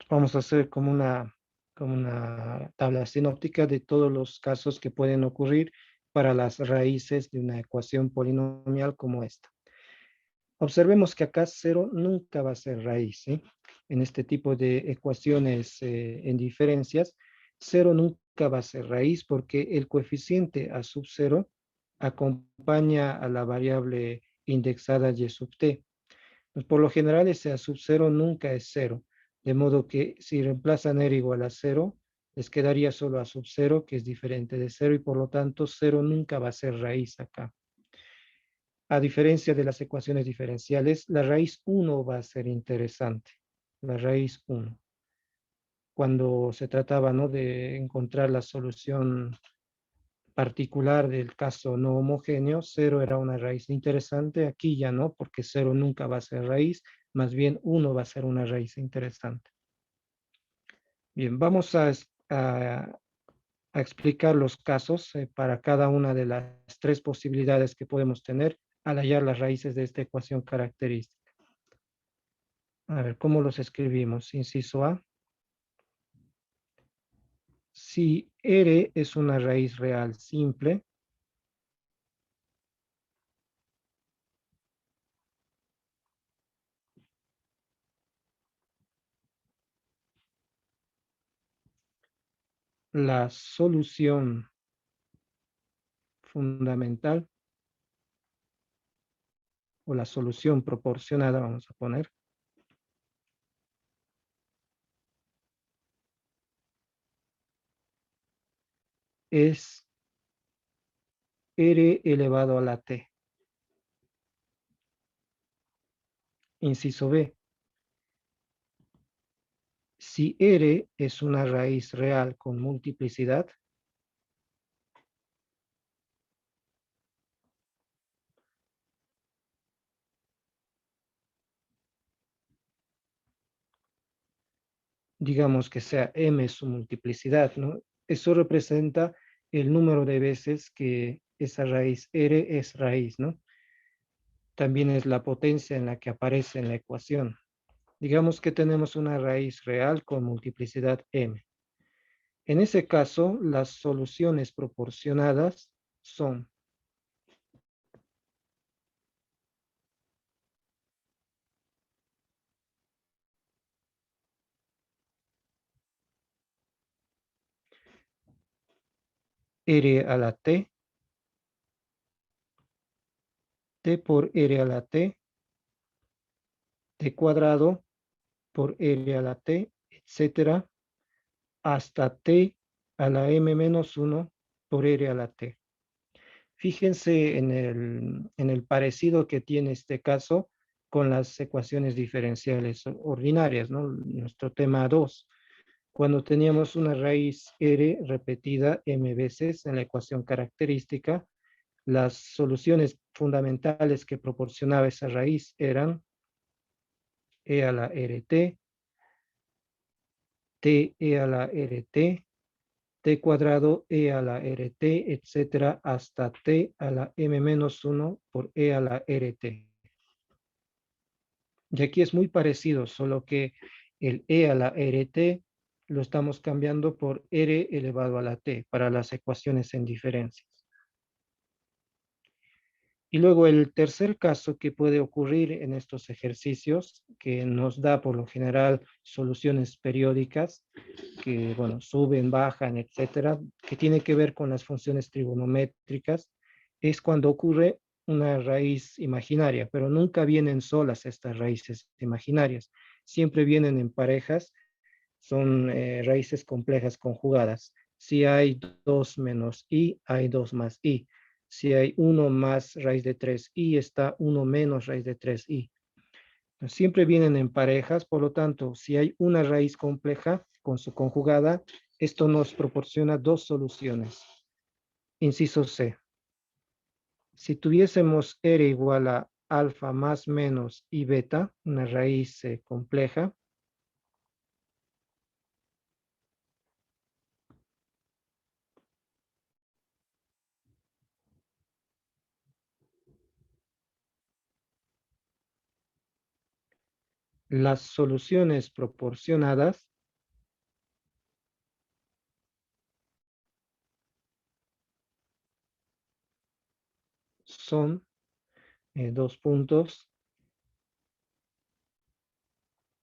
Vamos a hacer como una tabla sinóptica de todos los casos que pueden ocurrir para las raíces de una ecuación polinomial como esta. Observemos que acá 0 nunca va a ser raíz, ¿sí? En este tipo de ecuaciones en diferencias, 0 nunca va a ser raíz porque el coeficiente a sub 0 acompaña a la variable indexada y sub t. Pues por lo general ese a sub 0 nunca es 0, de modo que si reemplazan r igual a 0, les quedaría solo a sub 0, que es diferente de 0, y por lo tanto 0 nunca va a ser raíz acá. A diferencia de las ecuaciones diferenciales, la raíz 1 va a ser interesante. La raíz 1. Cuando se trataba, ¿no?, de encontrar la solución particular del caso no homogéneo, 0 era una raíz interesante. Aquí ya no, porque 0 nunca va a ser raíz, más bien 1 va a ser una raíz interesante. Bien, vamos a explicar los casos para cada una de las tres posibilidades que podemos tener al hallar las raíces de esta ecuación característica. A ver, ¿cómo los escribimos? Inciso A. Si R es una raíz real simple, la solución fundamental o la solución proporcionada, vamos a poner, es R elevado a la T. Inciso B. Si R es una raíz real con multiplicidad, digamos que sea M su multiplicidad, ¿no? Eso representa el número de veces que esa raíz R es raíz, ¿no? También es la potencia en la que aparece en la ecuación. Digamos que tenemos una raíz real con multiplicidad M. En ese caso, las soluciones proporcionadas son R a la T, T por R a la T, T cuadrado por R a la T, etcétera, hasta T a la M menos 1 por R a la T. Fíjense en el parecido que tiene este caso con las ecuaciones diferenciales ordinarias, ¿no? Nuestro tema 2, cuando teníamos una raíz R repetida M veces en la ecuación característica, las soluciones fundamentales que proporcionaba esa raíz eran E a la RT, T e a la RT, T cuadrado E a la RT, etcétera, hasta T a la M menos 1 por E a la RT. Y aquí es muy parecido, solo que el E a la RT lo estamos cambiando por R elevado a la T para las ecuaciones en diferencias. Y luego el tercer caso que puede ocurrir en estos ejercicios, que nos da por lo general soluciones periódicas, que bueno, suben, bajan, etcétera, que tiene que ver con las funciones trigonométricas, es cuando ocurre una raíz imaginaria, pero nunca vienen solas estas raíces imaginarias, siempre vienen en parejas, son raíces complejas conjugadas. Si hay 2 menos i, hay 2 más i. Si hay 1 más raíz de 3i, está 1 menos raíz de 3i. Siempre vienen en parejas, por lo tanto, si hay una raíz compleja con su conjugada, esto nos proporciona dos soluciones. Inciso C. Si tuviésemos R igual a alfa más menos y beta, una raíz compleja, las soluciones proporcionadas son dos puntos,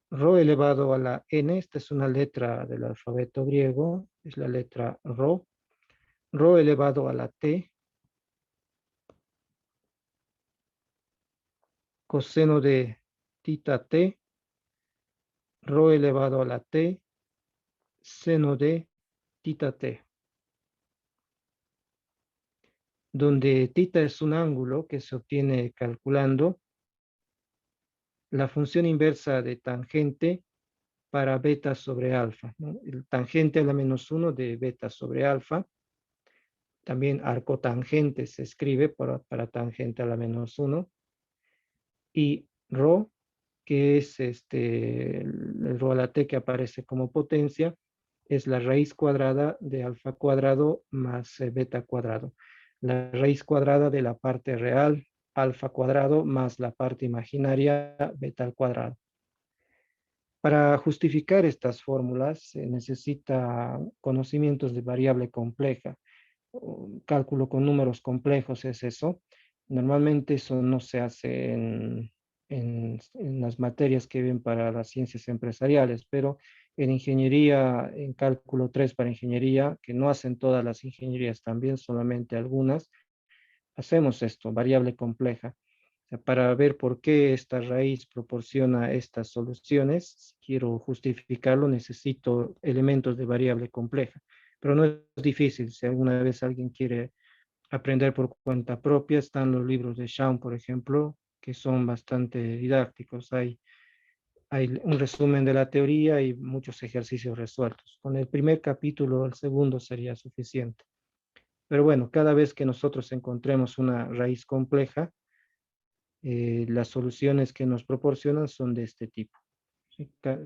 Rho elevado a la n, esta es una letra del alfabeto griego, es la letra Rho. Rho elevado a la t, coseno de tita t, Rho elevado a la t, seno de tita t, donde tita es un ángulo que se obtiene calculando la función inversa de tangente para beta sobre alfa, ¿no? El tangente a la -1 de beta sobre alfa. También arcotangente se escribe para tangente a la -1. Y ρ, que es el ρ a la t que aparece como potencia, es la raíz cuadrada de alfa cuadrado más beta cuadrado. La raíz cuadrada de la parte real, alfa cuadrado, más la parte imaginaria, beta al cuadrado. Para justificar estas fórmulas se necesita conocimientos de variable compleja. Cálculo con números complejos es eso. Normalmente eso no se hace en las materias que ven para las ciencias empresariales, pero en ingeniería, en cálculo 3 para ingeniería, que no hacen todas las ingenierías también, solamente algunas, hacemos esto, variable compleja. O sea, para ver por qué esta raíz proporciona estas soluciones, si quiero justificarlo, necesito elementos de variable compleja. Pero no es difícil. Si alguna vez alguien quiere aprender por cuenta propia, están los libros de Shawn, por ejemplo, que son bastante didácticos. Hay un resumen de la teoría y muchos ejercicios resueltos. Con el primer capítulo, el segundo sería suficiente. Pero bueno, cada vez que nosotros encontremos una raíz compleja, las soluciones que nos proporcionan son de este tipo.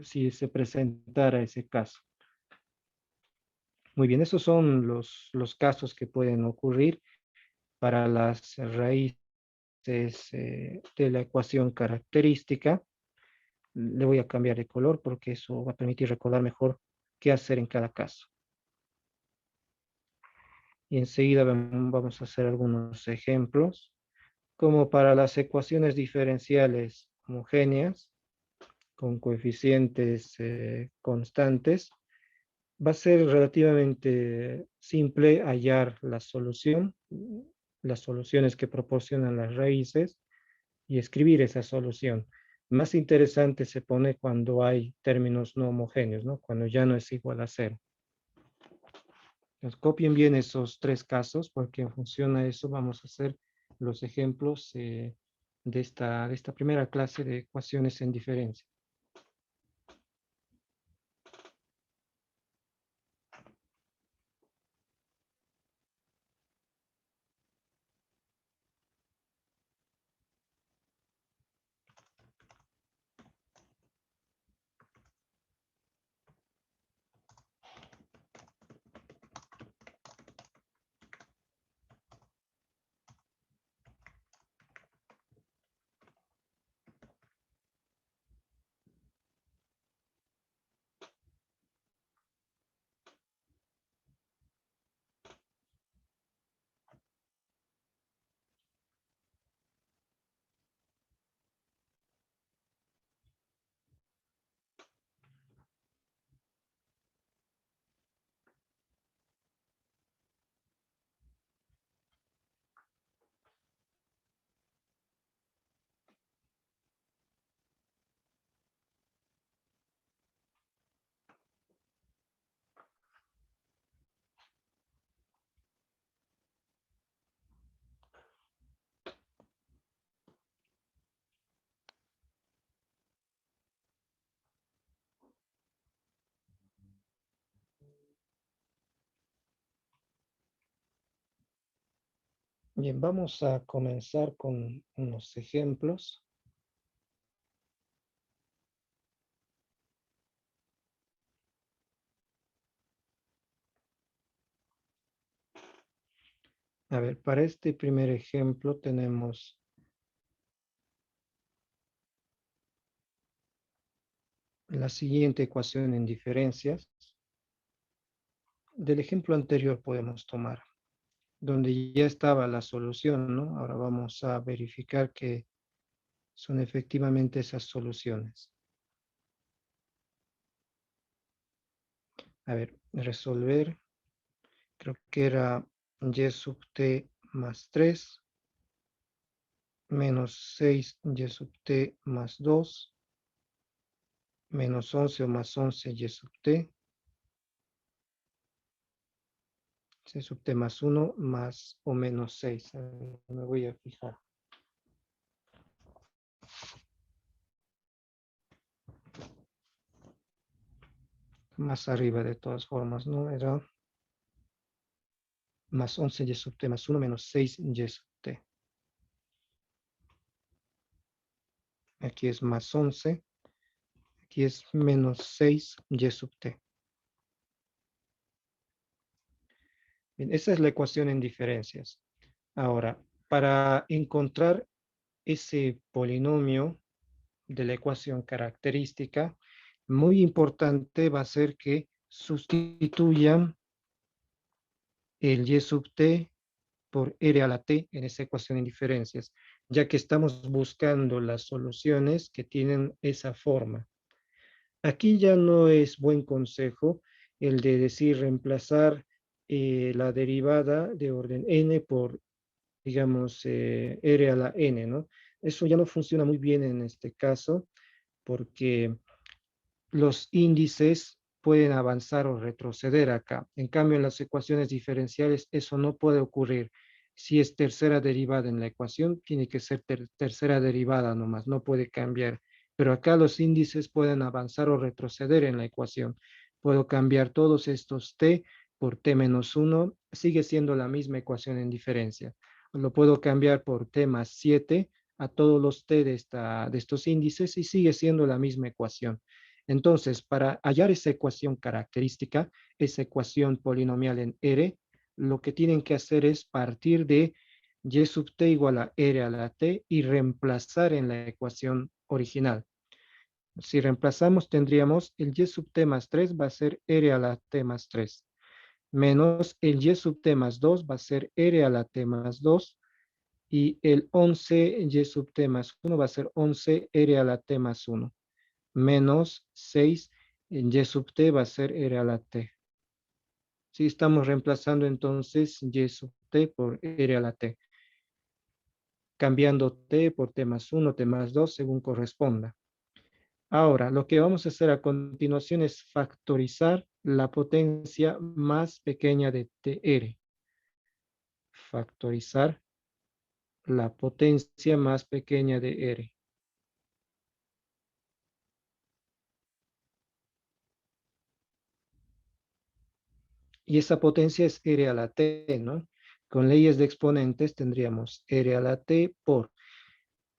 Si se presentara ese caso. Muy bien, esos son los casos que pueden ocurrir para las raíces de la ecuación característica. Le voy a cambiar de color porque eso va a permitir recordar mejor qué hacer en cada caso. Y enseguida vamos a hacer algunos ejemplos, como para las ecuaciones diferenciales homogéneas con coeficientes constantes. Va a ser relativamente simple hallar la solución, las soluciones que proporcionan las raíces y escribir esa solución. Más interesante se pone cuando hay términos no homogéneos, ¿no? Cuando ya no es igual a cero. Entonces, copien bien esos tres casos porque en función a eso vamos a hacer los ejemplos de esta primera clase de ecuaciones en diferencia. Bien, vamos a comenzar con unos ejemplos. A ver, para este primer ejemplo tenemos la siguiente ecuación en diferencias. Del ejemplo anterior podemos tomar, donde ya estaba la solución, ¿no? Ahora vamos a verificar que son efectivamente esas soluciones. A ver, resolver. Creo que era y sub t más 3 menos 6 y sub t más 2 menos 11 o más 11 y sub t. C sub t más 1 más o menos 6. Me voy a fijar. Más arriba de todas formas, ¿no? Era más 11 y sub t más 1 menos 6 y sub t. Aquí es más 11. Aquí es menos 6 y sub t. Bien, esa es la ecuación en diferencias. Ahora, para encontrar ese polinomio de la ecuación característica, muy importante va a ser que sustituyan el y sub t por r a la t en esa ecuación en diferencias, ya que estamos buscando las soluciones que tienen esa forma. Aquí ya no es buen consejo el de decir reemplazar la derivada de orden n por, digamos, r a la n, ¿no? Eso ya no funciona muy bien en este caso porque los índices pueden avanzar o retroceder acá. En cambio, en las ecuaciones diferenciales eso no puede ocurrir. Si es tercera derivada en la ecuación, tiene que ser tercera derivada nomás, no puede cambiar. Pero acá los índices pueden avanzar o retroceder en la ecuación. Puedo cambiar todos estos t por t menos 1, sigue siendo la misma ecuación en diferencia. Lo puedo cambiar por t más 7 a todos los t de estos índices y sigue siendo la misma ecuación. Entonces, para hallar esa ecuación característica, esa ecuación polinomial en R, lo que tienen que hacer es partir de y sub t igual a r a la t y reemplazar en la ecuación original. Si reemplazamos, tendríamos el y sub t más 3 va a ser r a la t más 3, menos el y sub t más 2 va a ser r a la t más 2, y el 11 y sub t más 1 va a ser 11 r a la t más 1. Menos 6 en y sub t va a ser r a la t. Si estamos reemplazando entonces y sub t por r a la t, cambiando t por t más 1, t más 2, según corresponda. Ahora, lo que vamos a hacer a continuación es factorizar la potencia más pequeña de tr. Factorizar la potencia más pequeña de r. Y esa potencia es r a la t, ¿no? Con leyes de exponentes tendríamos r a la t por,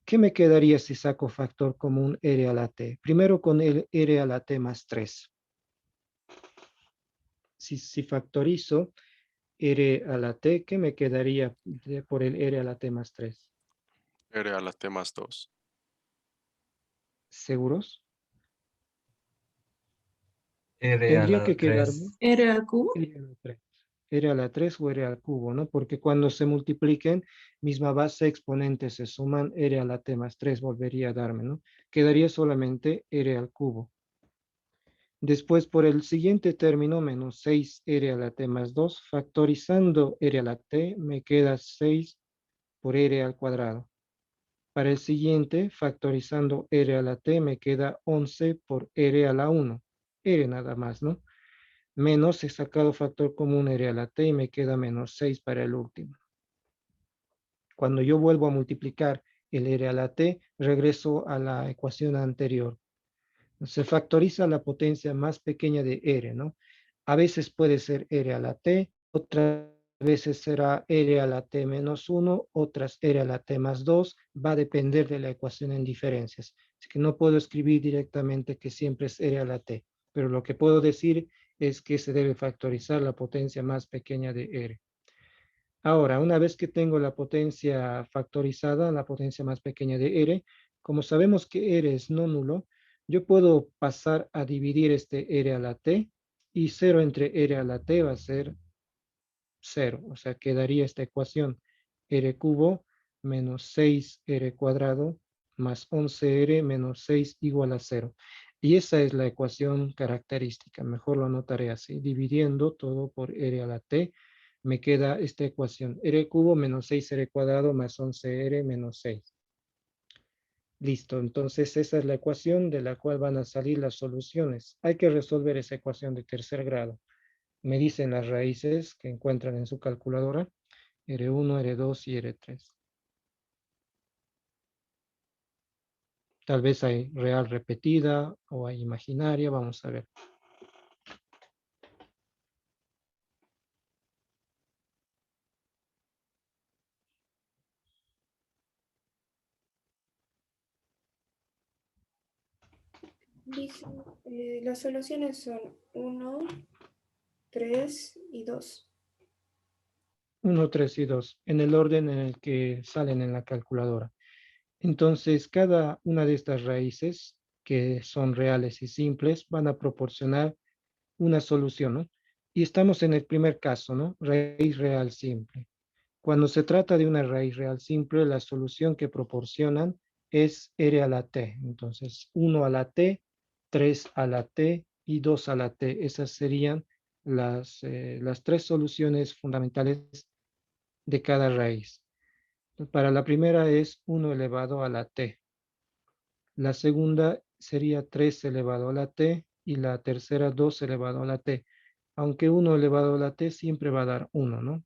¿qué me quedaría si saco factor común r a la t? Primero con el r a la t más 3. Si factorizo r a la t, ¿qué me quedaría por el r a la t más 3? R a la T más 2. ¿Seguros? R a Tendría la que quedarme 3. R al cubo. r a la 3. R a la 3 o r al cubo, ¿no? Porque cuando se multipliquen, misma base, exponentes se suman, r a la t más 3 volvería a darme, ¿no? Quedaría solamente r al cubo. Después, por el siguiente término, menos 6r a la t más 2, factorizando r a la t, me queda 6 por r al cuadrado. Para el siguiente, factorizando r a la t, me queda 11 por r a la 1. R nada más, ¿no? Menos, he sacado factor común r a la t y me queda menos 6 para el último. Cuando yo vuelvo a multiplicar el r a la t, regreso a la ecuación anterior. Se factoriza la potencia más pequeña de r, ¿no? A veces puede ser r a la t, otras veces será r a la t menos 1, otras r a la t más 2, va a depender de la ecuación en diferencias. Así que no puedo escribir directamente que siempre es r a la t, pero lo que puedo decir es que se debe factorizar la potencia más pequeña de r. Ahora, una vez que tengo la potencia factorizada, la potencia más pequeña de r, como sabemos que r es no nulo, yo puedo pasar a dividir este r a la t y 0 entre r a la t va a ser 0. O sea, quedaría esta ecuación r cubo menos 6r cuadrado más 11r menos 6 igual a 0. Y esa es la ecuación característica. Mejor lo anotaré así, dividiendo todo por r a la t. Me queda esta ecuación, r cubo menos 6r cuadrado más 11r menos 6. Listo, entonces esa es la ecuación de la cual van a salir las soluciones. Hay que resolver esa ecuación de tercer grado. Me dicen las raíces que encuentran en su calculadora, R1, R2 y R3. Tal vez hay real repetida o hay imaginaria, vamos a ver. Dice, las soluciones son 1, 3 y 2. 1, 3 y 2, en el orden en el que salen en la calculadora. Entonces, cada una de estas raíces, que son reales y simples, van a proporcionar una solución, ¿no? Y estamos en el primer caso, ¿no? Raíz real simple. Cuando se trata de una raíz real simple, la solución que proporcionan es r a la t. Entonces, 1 a la t, 3 a la t y 2 a la t. Esas serían las tres soluciones fundamentales de cada raíz. Para la primera es 1 elevado a la t. La segunda sería 3 elevado a la t y la tercera 2 elevado a la t. Aunque 1 elevado a la t siempre va a dar 1, ¿no?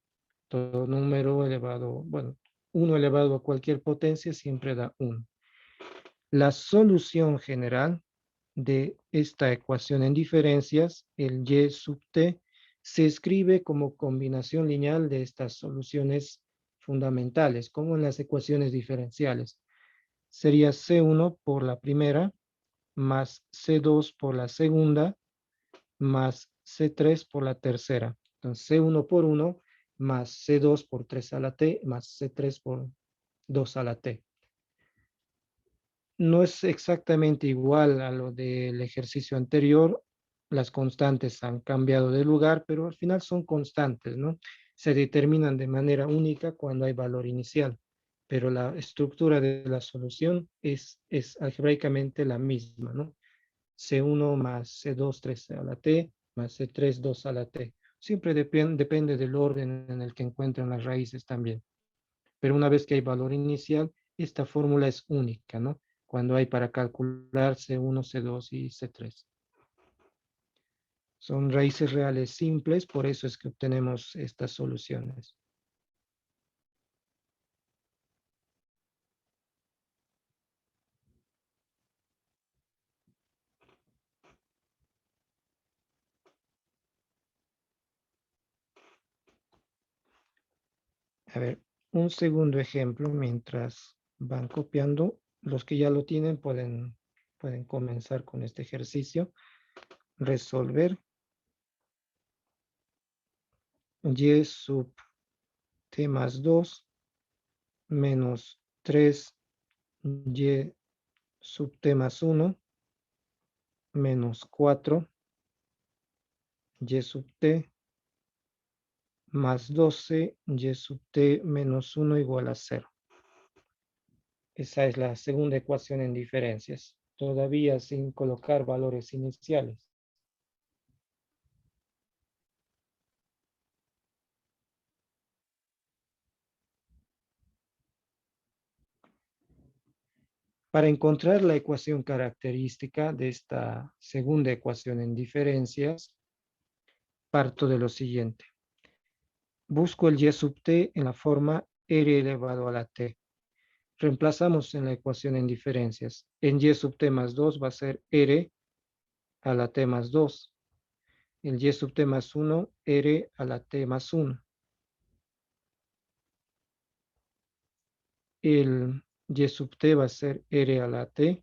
Todo número elevado, bueno, 1 elevado a cualquier potencia siempre da 1. La solución general de esta ecuación en diferencias, el y sub t, se escribe como combinación lineal de estas soluciones fundamentales, como en las ecuaciones diferenciales. Sería C1 por la primera, más C2 por la segunda, más C3 por la tercera. Entonces C1 por 1, más C2 por 3 a la t, más C3 por 2 a la t. No es exactamente igual a lo del ejercicio anterior. Las constantes han cambiado de lugar, pero al final son constantes, ¿no? Se determinan de manera única cuando hay valor inicial, pero la estructura de la solución es algebraicamente la misma, ¿no? C1 más C2, 3 a la T, más C3, 2 a la T. Siempre depende del orden en el que encuentran las raíces también. Pero una vez que hay valor inicial, esta fórmula es única, ¿no? Cuando hay para calcular C1, C2 y C3. Son raíces reales simples, por eso es que obtenemos estas soluciones. A ver, un segundo ejemplo mientras van copiando. Los que ya lo tienen pueden comenzar con este ejercicio. Resolver y sub t más 2 menos 3y sub t más 1 menos 4 y sub t más 12 y sub t menos 1 igual a 0. Esa es la segunda ecuación en diferencias, todavía sin colocar valores iniciales. Para encontrar la ecuación característica de esta segunda ecuación en diferencias, parto de lo siguiente. Busco el y sub t en la forma r elevado a la t. Reemplazamos en la ecuación en diferencias. En y sub t más 2 va a ser r a la t más 2. El y sub t más 1, r a la t más 1. El y sub t va a ser r a la t.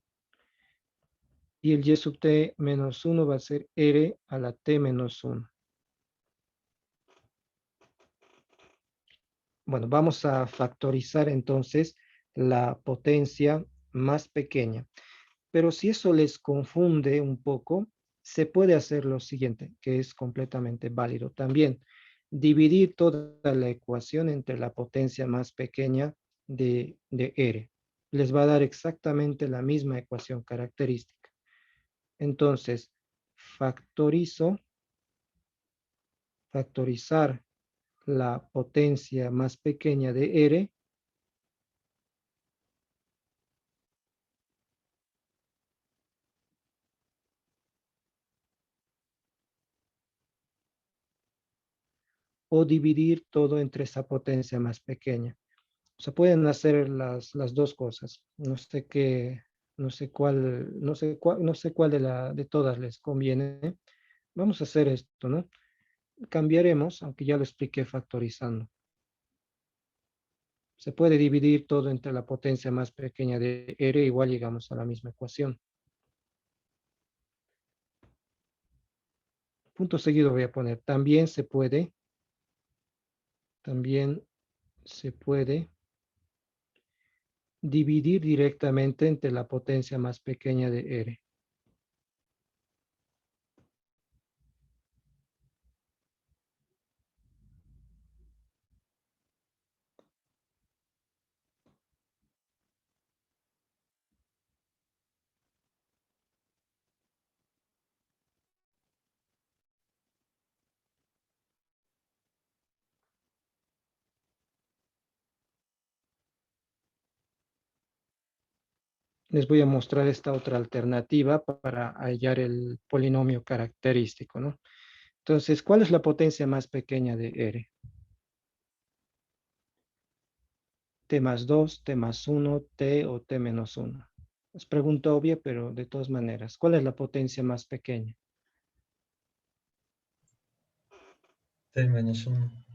Y el y sub t menos 1 va a ser r a la t menos 1. Bueno, vamos a factorizar entonces la potencia más pequeña. Pero si eso les confunde un poco, se puede hacer lo siguiente, que es completamente válido también. Dividir toda la ecuación entre la potencia más pequeña de R. Les va a dar exactamente la misma ecuación característica. Entonces, factorizar la potencia más pequeña de R o dividir todo entre esa potencia más pequeña. O sea, pueden hacer las dos cosas. No sé qué, no sé cuál de todas les conviene. Vamos a hacer esto, ¿no? Cambiaremos, aunque ya lo expliqué factorizando. Se puede dividir todo entre la potencia más pequeña de R, igual llegamos a la misma ecuación. Punto seguido voy a poner, también se puede dividir directamente entre la potencia más pequeña de R. Les voy a mostrar esta otra alternativa para hallar el polinomio característico, ¿no? Entonces, ¿cuál es la potencia más pequeña de R? T más 2, T más 1, T o T menos 1. Es pregunta obvia, pero de todas maneras, ¿cuál es la potencia más pequeña? T menos 1.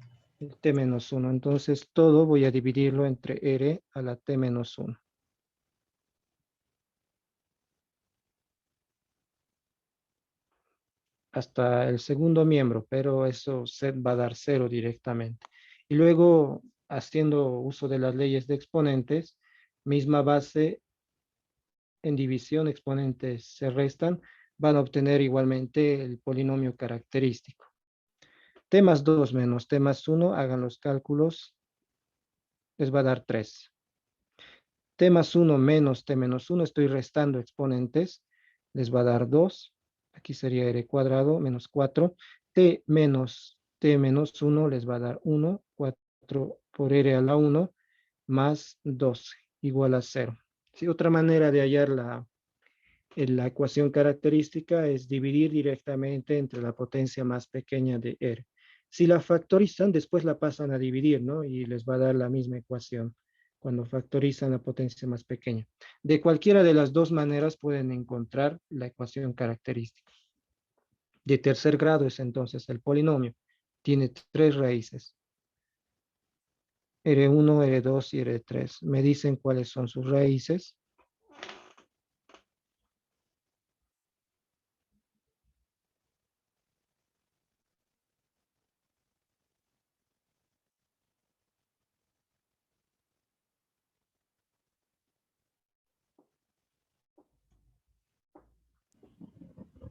El T menos 1. Entonces, todo voy a dividirlo entre R a la T menos 1. Hasta el segundo miembro, pero eso se va a dar 0 directamente. Y luego, haciendo uso de las leyes de exponentes, misma base en división, exponentes se restan, van a obtener igualmente el polinomio característico. T más 2 menos T más 1, hagan los cálculos, les va a dar 3. T más 1 menos T menos 1, estoy restando exponentes, les va a dar 2. Aquí sería R cuadrado menos 4. T menos 1 les va a dar 1. 4 por R a la 1 más 12 igual a 0. Sí, otra manera de hallar la ecuación característica es dividir directamente entre la potencia más pequeña de R. Si la factorizan, después la pasan a dividir, ¿no? Y les va a dar la misma ecuación cuando factorizan la potencia más pequeña. De cualquiera de las dos maneras pueden encontrar la ecuación característica. De tercer grado es entonces el polinomio. Tiene 3 raíces. R1, R2 y R3. Me dicen cuáles son sus raíces.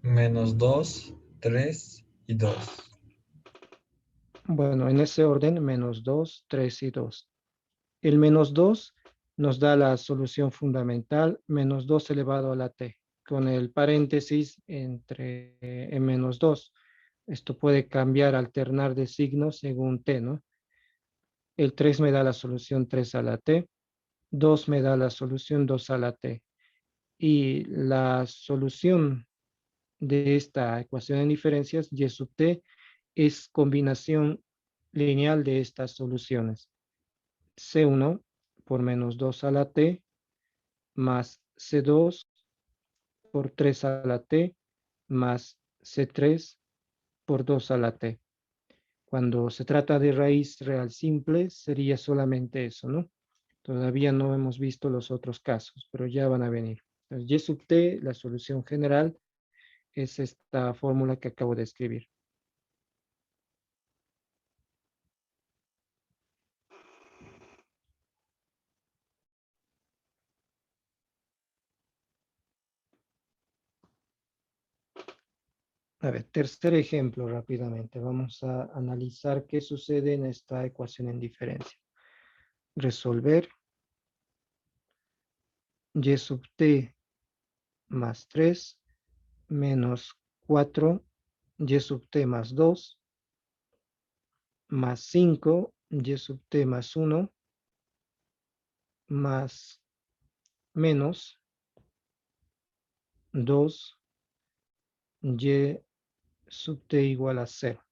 Menos 2, 3 y 2. Bueno, en ese orden, menos 2, 3 y 2. El menos 2 nos da la solución fundamental, menos 2 elevado a la t, con el paréntesis entre en menos 2. Esto puede cambiar, alternar de signo según t, ¿no? El 3 me da la solución 3 a la t, 2 me da la solución 2 a la t. Y la solución de esta ecuación en diferencias, y sub t, es combinación lineal de estas soluciones. C1 por menos 2 a la t más C2 por 3 a la t más C3 por 2 a la t. Cuando se trata de raíz real simple, sería solamente eso, ¿no? Todavía no hemos visto los otros casos, pero ya van a venir. Entonces, Y sub t, la solución general, es esta fórmula que acabo de escribir. A ver, tercer ejemplo rápidamente. Vamos a analizar qué sucede en esta ecuación en diferencia. Resolver y sub t más 3 menos 4 y sub t más 2 más 5 y sub t más 1 más menos 2 y sub t igual a 0.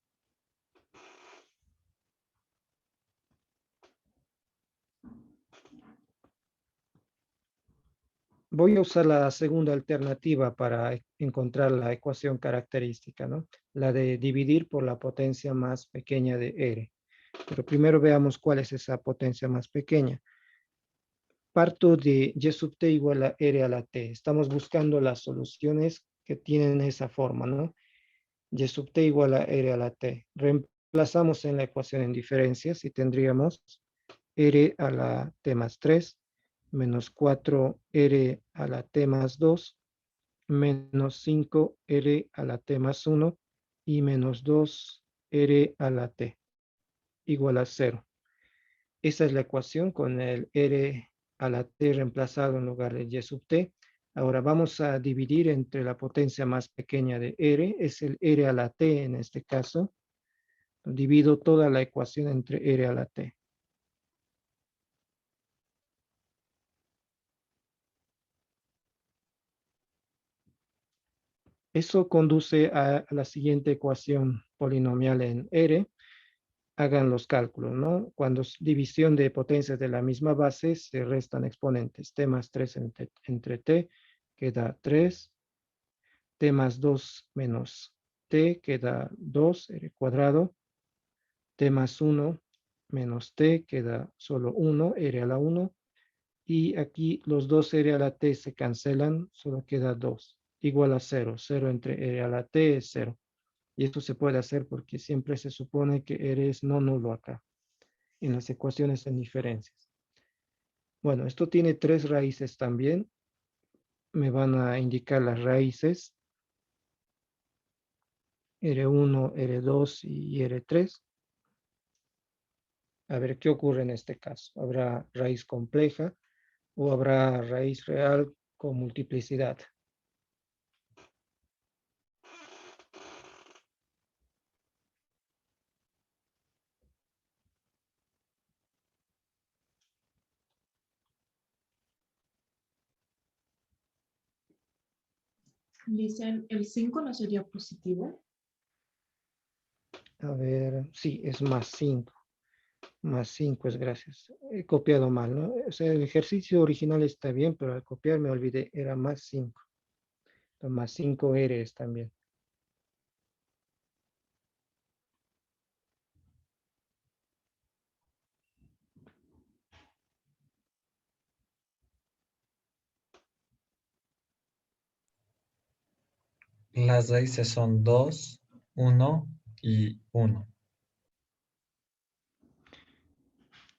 Voy a usar la segunda alternativa para encontrar la ecuación característica, ¿no? La de dividir por la potencia más pequeña de R. Pero primero veamos cuál es esa potencia más pequeña. Parto de y sub t igual a R a la t. Estamos buscando las soluciones que tienen esa forma, ¿no? Y sub t igual a R a la t. Reemplazamos en la ecuación en diferencias y tendríamos R a la t más 3 menos 4R a la t más 2 menos 5R a la t más 1 y menos 2R a la t igual a 0. Esa es la ecuación con el R a la t reemplazado en lugar de y sub t. Ahora vamos a dividir entre la potencia más pequeña de R, es el R a la t en este caso. Divido toda la ecuación entre R a la t. Eso conduce a la siguiente ecuación polinomial en R. Hagan los cálculos, ¿no? Cuando es división de potencias de la misma base, se restan exponentes. T más 3 entre t queda 3. T más 2 menos t queda 2, R cuadrado. T más 1 menos t queda solo 1, R a la 1. Y aquí los dos R a la t se cancelan, solo queda 2. Igual a 0. 0 entre R a la t es 0. Y esto se puede hacer porque siempre se supone que R es no nulo acá, en las ecuaciones en diferencias. Bueno, esto tiene 3 raíces también. Me van a indicar las raíces. R1, R2 y R3. A ver qué ocurre en este caso. ¿Habrá raíz compleja o habrá raíz real con multiplicidad? Dicen, ¿el 5 no sería positivo? A ver, sí, es más 5. Más 5 es gracias. He copiado mal, ¿no? O sea, el ejercicio original está bien, pero al copiar me olvidé, era más 5. Más 5 R's también. Las raíces son 2, 1 y 1.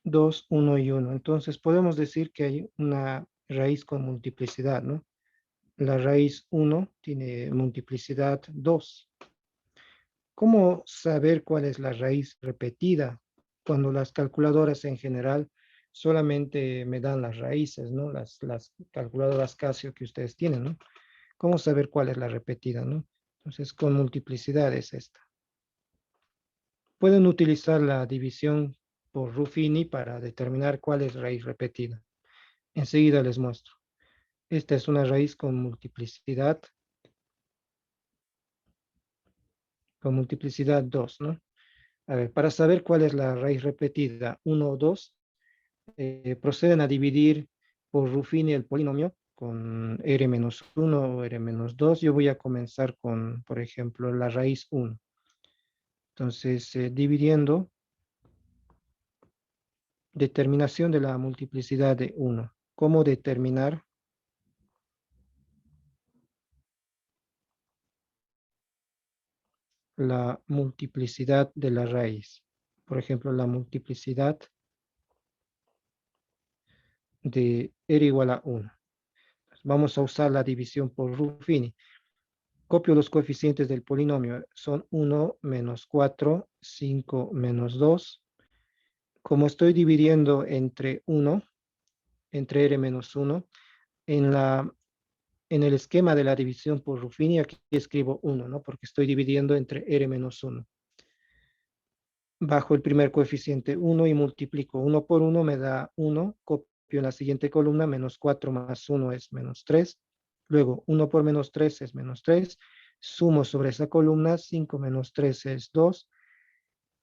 2, 1 y 1. Entonces podemos decir que hay una raíz con multiplicidad, ¿no? La raíz 1 tiene multiplicidad 2. ¿Cómo saber cuál es la raíz repetida? Cuando las calculadoras en general solamente me dan las raíces, ¿no? Las calculadoras Casio que ustedes tienen, ¿no? ¿Cómo saber cuál es la repetida, no? Entonces, con multiplicidad es esta. Pueden utilizar la división por Ruffini para determinar cuál es raíz repetida. Enseguida les muestro. Esta es una raíz con multiplicidad 2, ¿no? A ver, para saber cuál es la raíz repetida 1 o 2, proceden a dividir por Ruffini el polinomio con R-1 o R-2. Yo voy a comenzar con, por ejemplo, la raíz 1. Entonces, dividiendo, determinación de la multiplicidad de 1. ¿Cómo determinar? La multiplicidad de la raíz. Por ejemplo, la multiplicidad de R igual a 1. Vamos a usar la división por Ruffini. Copio los coeficientes del polinomio. Son 1 menos 4, 5 menos 2. Como estoy dividiendo entre 1, entre R menos 1, en la en el esquema de la división por Ruffini, aquí escribo 1, ¿no? Porque estoy dividiendo entre R menos 1. Bajo el primer coeficiente 1 y multiplico 1 por 1, me da 1, copio en la siguiente columna, menos 4 más 1 es menos 3. Luego 1 por menos 3 es menos 3. Sumo sobre esa columna, 5 menos 3 es 2.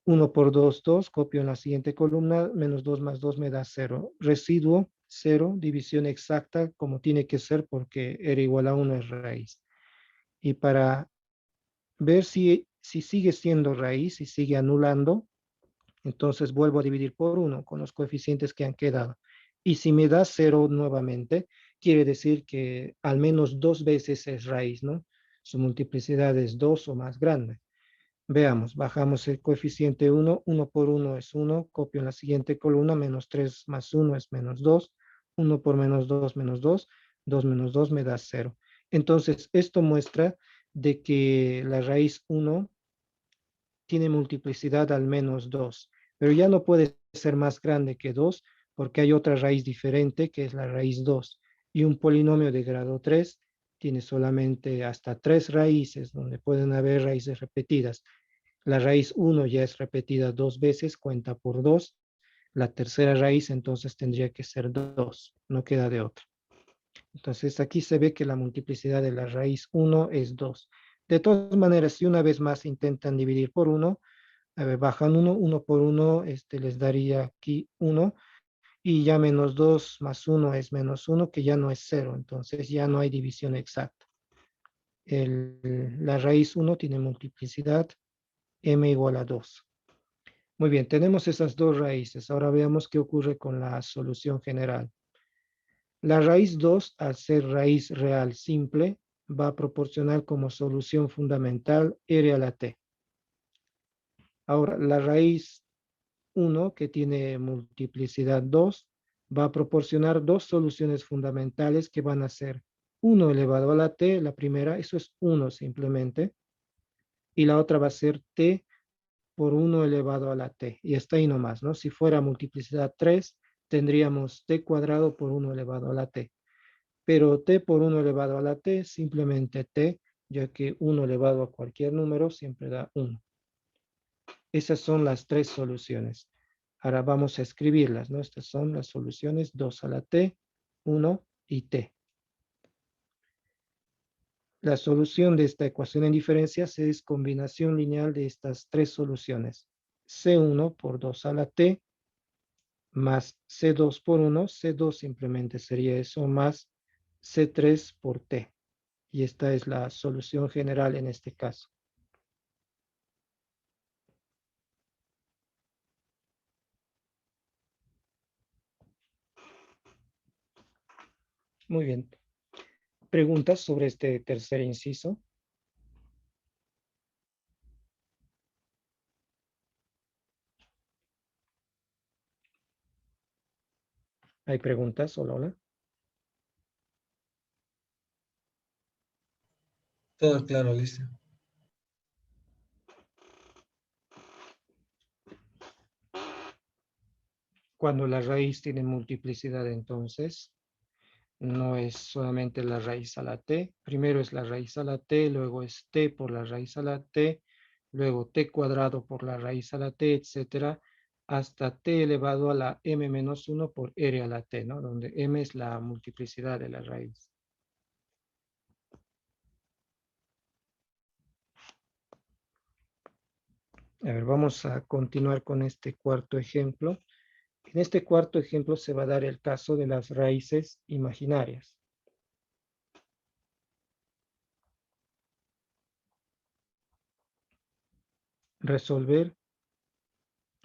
1 por 2, 2. Copio en la siguiente columna, menos 2 más 2 me da 0. Residuo 0, división exacta como tiene que ser porque R igual a 1 es raíz. Y para ver si sigue siendo raíz y sigue anulando, entonces vuelvo a dividir por 1 con los coeficientes que han quedado. Y si me da 0 nuevamente, quiere decir que al menos 2 veces es raíz, ¿no? Su multiplicidad es 2 o más grande. Veamos, bajamos el coeficiente 1, 1 por 1 es 1, copio en la siguiente columna, menos 3 más 1 es menos 2, 1 por menos 2 menos 2, 2 menos 2 me da 0. Entonces, esto muestra de que la raíz 1 tiene multiplicidad al menos 2, pero ya no puede ser más grande que 2 porque hay otra raíz diferente que es la raíz 2, y un polinomio de grado 3 tiene solamente hasta 3 raíces donde pueden haber raíces repetidas. La raíz 1 ya es repetida 2 veces, cuenta por 2. La tercera raíz entonces tendría que ser 2, no queda de otra. Entonces aquí se ve que la multiplicidad de la raíz 1 es 2. De todas maneras, si una vez más intentan dividir por 1, a ver, bajan 1, 1 por 1 les daría aquí 1, y ya menos 2 más 1 es menos 1, que ya no es 0, entonces ya no hay división exacta. La raíz 1 tiene multiplicidad m igual a 2. Muy bien, tenemos esas dos raíces. Ahora veamos qué ocurre con la solución general. La raíz 2, al ser raíz real simple, va a proporcionar como solución fundamental r a la t. Ahora, la raíz 1, que tiene multiplicidad 2, va a proporcionar dos soluciones fundamentales que van a ser 1 elevado a la t, la primera, eso es 1 simplemente, y la otra va a ser t por 1 elevado a la t, y está ahí nomás, ¿no? Si fuera multiplicidad 3, tendríamos t cuadrado por 1 elevado a la t, pero t por 1 elevado a la t, simplemente t, ya que 1 elevado a cualquier número siempre da 1. Esas son las tres soluciones. Ahora vamos a escribirlas, ¿no? Estas son las soluciones 2 a la t, 1 y t. La solución de esta ecuación en diferencias es combinación lineal de estas tres soluciones. C1 por 2 a la t más C2 por 1, C2 simplemente sería eso, más C3 por t. Y esta es la solución general en este caso. Muy bien. ¿Preguntas sobre este tercer inciso? ¿Hay preguntas? Hola, hola. Todo claro, listo. Cuando la raíz tiene multiplicidad, entonces, no es solamente la raíz a la t. Primero es la raíz a la t, luego es t por la raíz a la t, luego t cuadrado por la raíz a la t, etcétera, hasta t elevado a la m menos 1 por r a la t, ¿no? Donde m es la multiplicidad de la raíz. A ver, vamos a continuar con este cuarto ejemplo. En este cuarto ejemplo se va a dar el caso de las raíces imaginarias. Resolver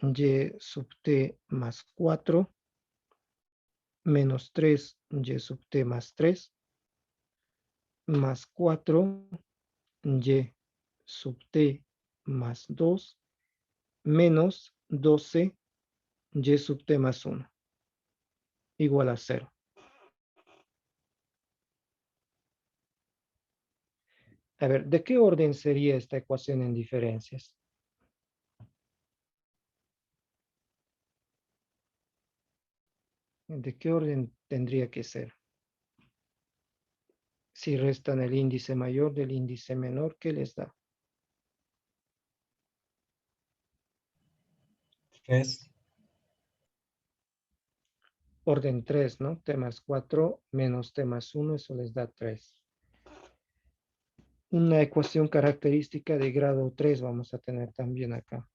y sub t más 4 menos 3 y sub t más 3 más 4 y sub t más 2 menos 12 y sub t más 1 igual a 0. A ver, ¿de qué orden sería esta ecuación en diferencias? ¿De qué orden tendría que ser? Si restan el índice mayor del índice menor, ¿qué les da? 3. Orden 3, ¿no? T más 4 menos T más 1, eso les da 3. Una ecuación característica de grado 3 vamos a tener también acá.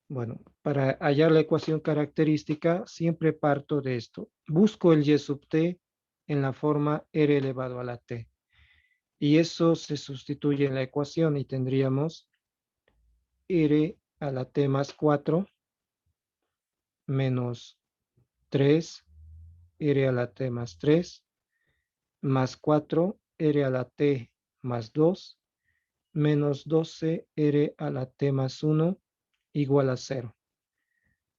Bueno, para hallar la ecuación característica, siempre parto de esto. Busco el y sub t en la forma r elevado a la t. Y eso se sustituye en la ecuación y tendríamos r a la t más 4 menos 3 r a la t más 3 más 4 r a la t más 2 menos 12 r a la t más 1 igual a 0.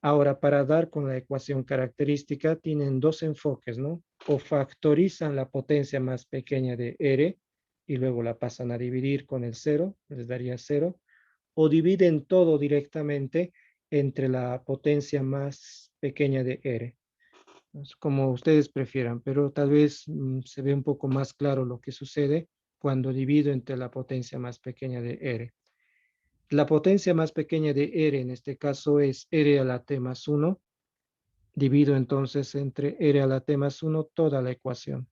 Ahora, para dar con la ecuación característica, tienen dos enfoques, ¿no? O factorizan la potencia más pequeña de R y luego la pasan a dividir con el 0, les daría 0, o dividen todo directamente entre la potencia más pequeña de R. Es como ustedes prefieran, pero tal vez se ve un poco más claro lo que sucede cuando divido entre la potencia más pequeña de R. La potencia más pequeña de R en este caso es R a la T más 1. Divido entonces entre R a la T más 1 toda la ecuación.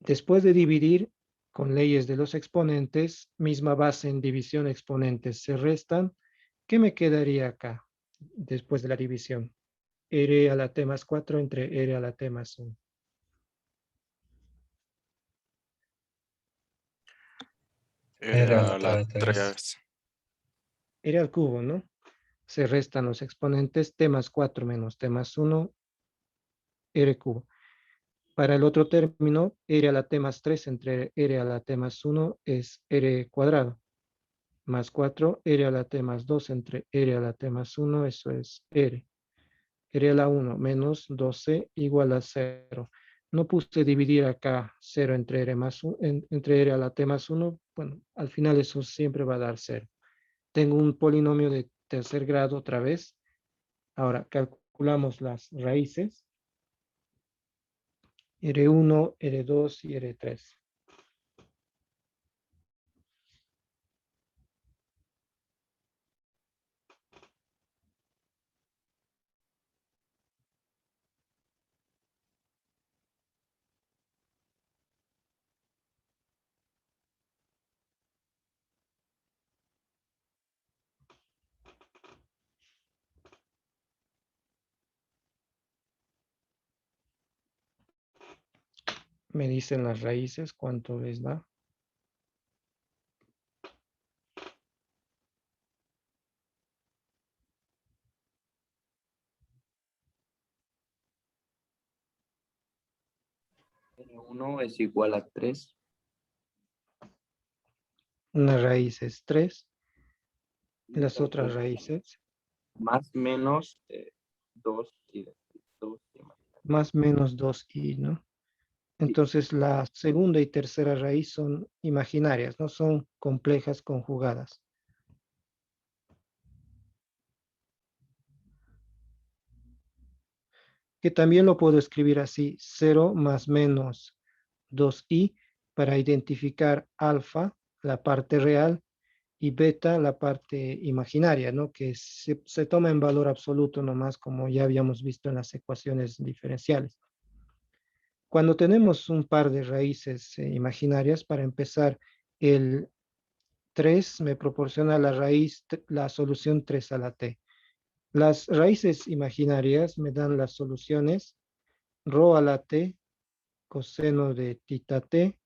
Después de dividir con leyes de los exponentes, misma base en división exponentes se restan. ¿Qué me quedaría acá después de la división? R a la T más 4 entre R a la T más 1. R a la Era T la de 3. 3. R al cubo, ¿no? Se restan los exponentes T más 4 menos T más 1, R cubo. Para el otro término, R a la T más 3 entre R a la T más 1 es R cuadrado. Más 4, R a la T más 2 entre R a la T más 1, eso es R. R a la 1 menos 12 igual a 0. No puse dividir acá 0 entre R, más 1, entre R a la T más 1. Bueno, al final eso siempre va a dar 0. Tengo un polinomio de tercer grado otra vez. Ahora calculamos las raíces. R1, R2 y R3. Me dicen las raíces, ¿cuánto les da? N1 es igual a 3. Una raíz es 3. Las Entonces, otras raíces, más menos 2 y 2. más menos 2i, ¿no? Entonces la segunda y tercera raíz son imaginarias, no son complejas conjugadas. Que también lo puedo escribir así, 0 más menos 2i para identificar alfa, la parte real, y beta, la parte imaginaria, ¿no? Que se toma en valor absoluto nomás, como ya habíamos visto en las ecuaciones diferenciales. Cuando tenemos un par de raíces imaginarias, para empezar, el 3 me proporciona la raíz, la solución 3 a la t. Las raíces imaginarias me dan las soluciones rho a la t, coseno de tita t,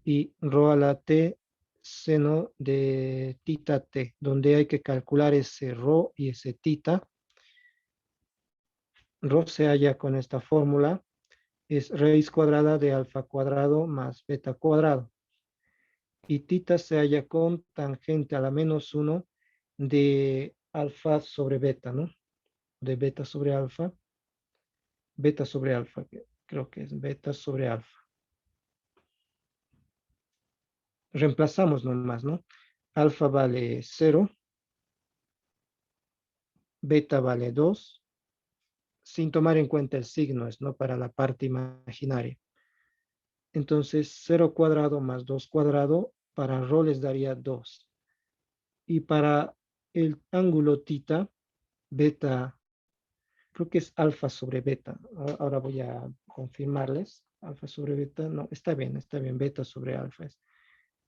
y rho a la t, seno de tita t, donde hay que calcular ese rho y ese tita. Rho se halla con esta fórmula, es raíz cuadrada de alfa cuadrado más beta cuadrado. Y tita se halla con tangente a la menos 1 de alfa sobre beta, ¿no? De beta sobre alfa, creo que es beta sobre alfa. Reemplazamos nomás, ¿no? alfa vale 0, beta vale 2, sin tomar en cuenta el signo, ¿no? Para la parte imaginaria. Entonces, 0 cuadrado más 2 cuadrado para rho les daría 2. Y para el ángulo tita, beta, creo que es alfa sobre beta. Ahora voy a confirmarles. Alfa sobre beta, no, está bien, beta sobre alfa es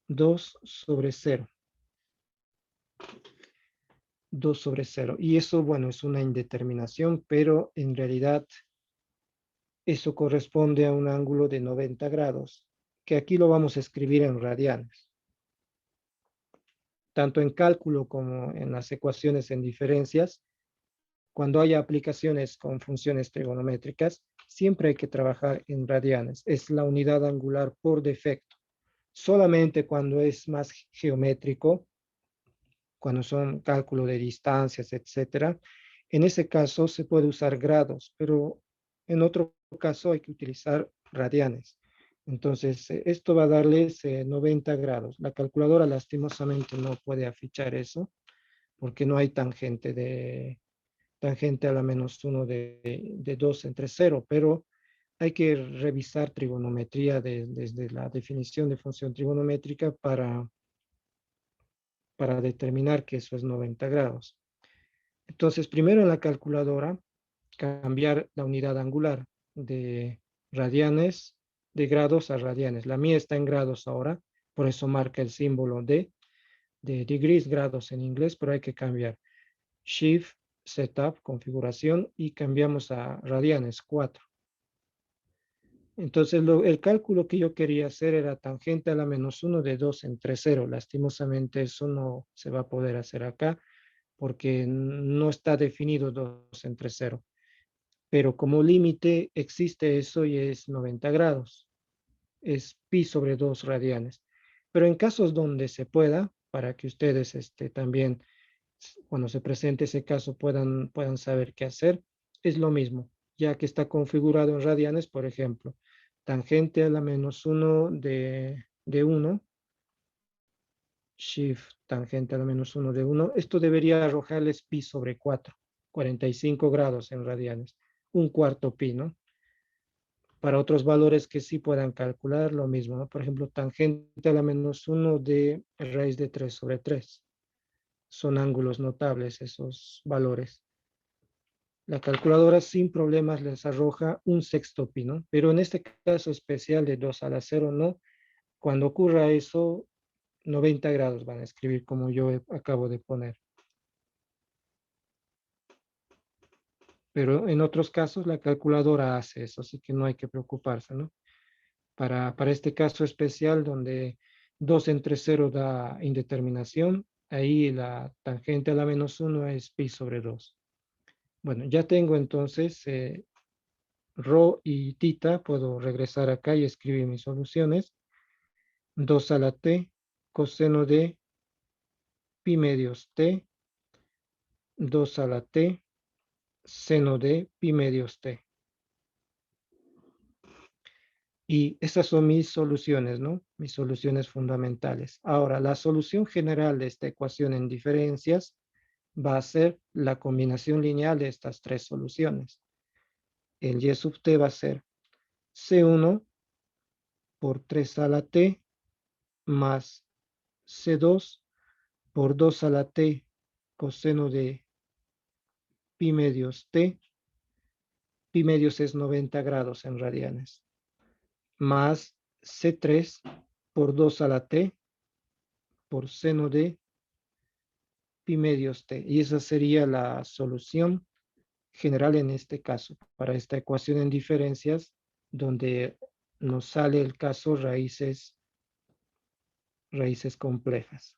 2 sobre 0. 2 sobre 0. Y eso, bueno, es una indeterminación, pero en realidad eso corresponde a un ángulo de 90 grados, que aquí lo vamos a escribir en radianes. Tanto en cálculo como en las ecuaciones en diferencias, cuando haya aplicaciones con funciones trigonométricas, siempre hay que trabajar en radianes. Es la unidad angular por defecto. Solamente cuando es más geométrico, cuando son cálculo de distancias, etcétera, en ese caso se puede usar grados, pero en otro caso hay que utilizar radianes. Entonces, esto va a darles 90 grados. La calculadora lastimosamente no puede afichar eso, porque no hay tangente a la -1 de 2 entre 0, pero hay que revisar trigonometría desde la definición de función trigonométrica para determinar que eso es 90 grados. Entonces, primero en la calculadora, cambiar la unidad angular de radianes, de grados a radianes. La mía está en grados ahora, por eso marca el símbolo de degrees, grados en inglés, pero hay que cambiar. Shift, Setup, configuración, y cambiamos a radianes, 4. Entonces, el cálculo que yo quería hacer era tangente a la -1 de 2 entre 0. Lastimosamente, eso no se va a poder hacer acá, porque no está definido 2 entre 0. Pero como límite existe eso y es 90 grados. Es pi sobre 2 radianes. Pero en casos donde se pueda, para que ustedes también, cuando se presente ese caso, puedan saber qué hacer, es lo mismo, ya que está configurado en radianes, por ejemplo, tangente a la -1 de 1, shift tangente a la -1 de 1, esto debería arrojarles pi sobre 4, 45 grados en radianes, un cuarto pi, ¿no? Para otros valores que sí puedan calcular, lo mismo, ¿no? Por ejemplo, tangente a la -1 de raíz de 3 sobre 3. Son ángulos notables esos valores. La calculadora sin problemas les arroja un sexto pi, ¿no? Pero en este caso especial de 2 a la 0, no. Cuando ocurra eso, 90 grados van a escribir como yo acabo de poner. Pero en otros casos la calculadora hace eso, así que no hay que preocuparse, ¿no? Para este caso especial donde 2 entre 0 da indeterminación, ahí la tangente a la -1 es pi sobre 2. Bueno, ya tengo entonces rho y tita, puedo regresar acá y escribir mis soluciones. 2 a la t, coseno de pi medios t, 2 a la t, seno de pi medios t. Y esas son mis soluciones, ¿no? Mis soluciones fundamentales. Ahora, la solución general de esta ecuación en diferencias va a ser la combinación lineal de estas tres soluciones. El y sub t va a ser c1 por 3 a la t más c2 por 2 a la t coseno de pi medios t. Pi medios es 90 grados en radianes. Más c3 por 2 a la t por seno de pi medios t. Y esa sería la solución general en este caso, para esta ecuación en diferencias, donde nos sale el caso raíces complejas.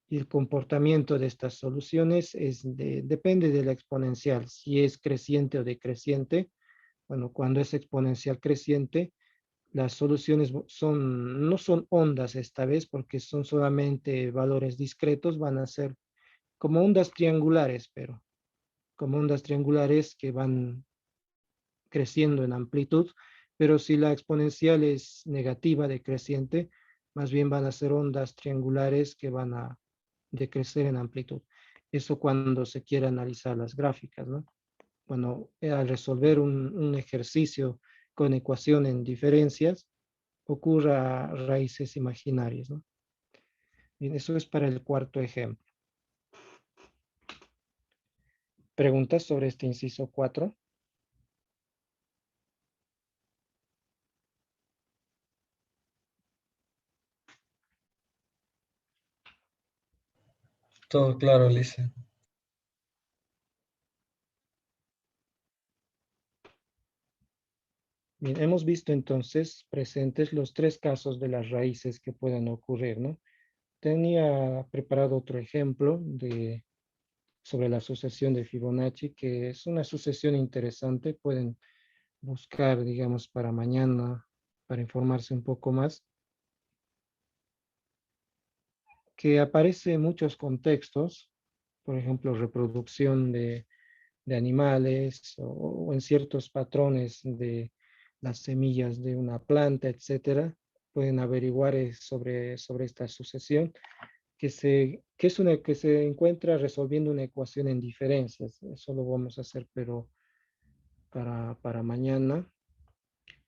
Y el comportamiento de estas soluciones depende de la exponencial, si es creciente o decreciente. Bueno, cuando es exponencial creciente, las soluciones no son ondas esta vez, porque son solamente valores discretos, van a ser como ondas triangulares, pero como ondas triangulares que van creciendo en amplitud, pero si la exponencial es negativa, decreciente, más bien van a ser ondas triangulares que van a decrecer en amplitud. Eso cuando se quiere analizar las gráficas, ¿no? Bueno, al resolver un ejercicio con ecuación en diferencias, ocurra raíces imaginarias, ¿no? Bien, eso es para el cuarto ejemplo. ¿Preguntas sobre este inciso 4? Todo claro, Lice. Bien, hemos visto entonces presentes los tres casos de las raíces que pueden ocurrir, ¿no? Tenía preparado otro ejemplo sobre la sucesión de Fibonacci, que es una sucesión interesante. Pueden buscar, digamos, para mañana, para informarse un poco más, que aparece en muchos contextos, por ejemplo, reproducción de animales o en ciertos patrones de las semillas de una planta, etcétera. Pueden averiguar sobre esta sucesión que se encuentra resolviendo una ecuación en diferencias. Eso lo vamos a hacer, pero para mañana.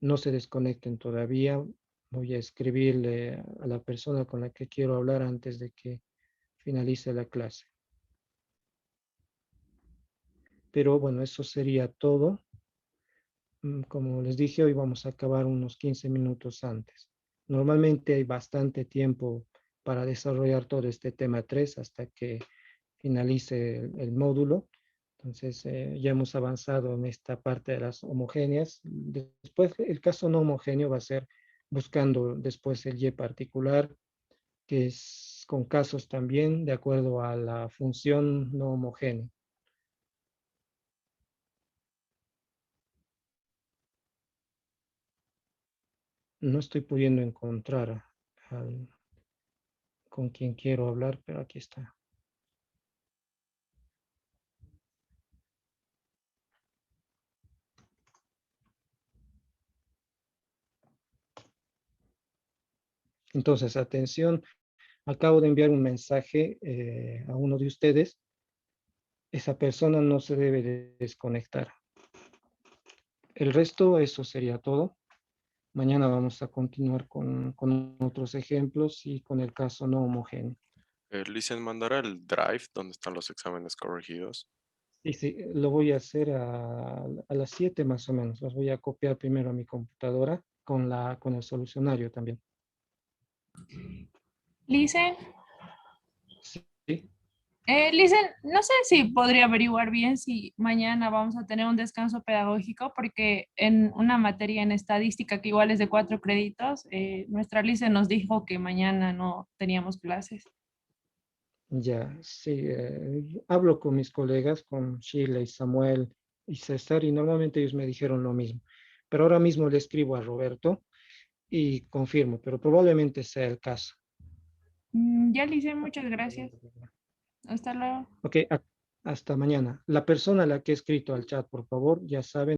No se desconecten todavía. Voy a escribirle a la persona con la que quiero hablar antes de que finalice la clase. Pero bueno, eso sería todo. Como les dije, hoy vamos a acabar unos 15 minutos antes. Normalmente hay bastante tiempo para desarrollar todo este tema 3 hasta que finalice el módulo. Entonces, ya hemos avanzado en esta parte de las homogéneas. Después, el caso no homogéneo va a ser buscando después el Y particular, que es con casos también de acuerdo a la función no homogénea. No estoy pudiendo encontrar con quien quiero hablar, pero aquí está. Entonces, atención, acabo de enviar un mensaje a uno de ustedes. Esa persona no se debe de desconectar. El resto, eso sería todo. Mañana vamos a continuar con otros ejemplos y con el caso no homogéneo. Licen, ¿mandará el drive donde están los exámenes corregidos? Y sí, lo voy a hacer a las 7 más o menos. Los voy a copiar primero a mi computadora con el solucionario también. Licen, Sí. Licen, no sé si podría averiguar bien si mañana vamos a tener un descanso pedagógico, porque en una materia en estadística que igual es de 4 créditos, nuestra Licen nos dijo que mañana no teníamos clases. Ya, sí. Hablo con mis colegas, con Sheila y Samuel y César, y normalmente ellos me dijeron lo mismo. Pero ahora mismo le escribo a Roberto y confirmo, pero probablemente sea el caso. Ya, Licen, muchas gracias. Hasta luego. Ok, hasta mañana. La persona a la que he escrito al chat, por favor, ya saben.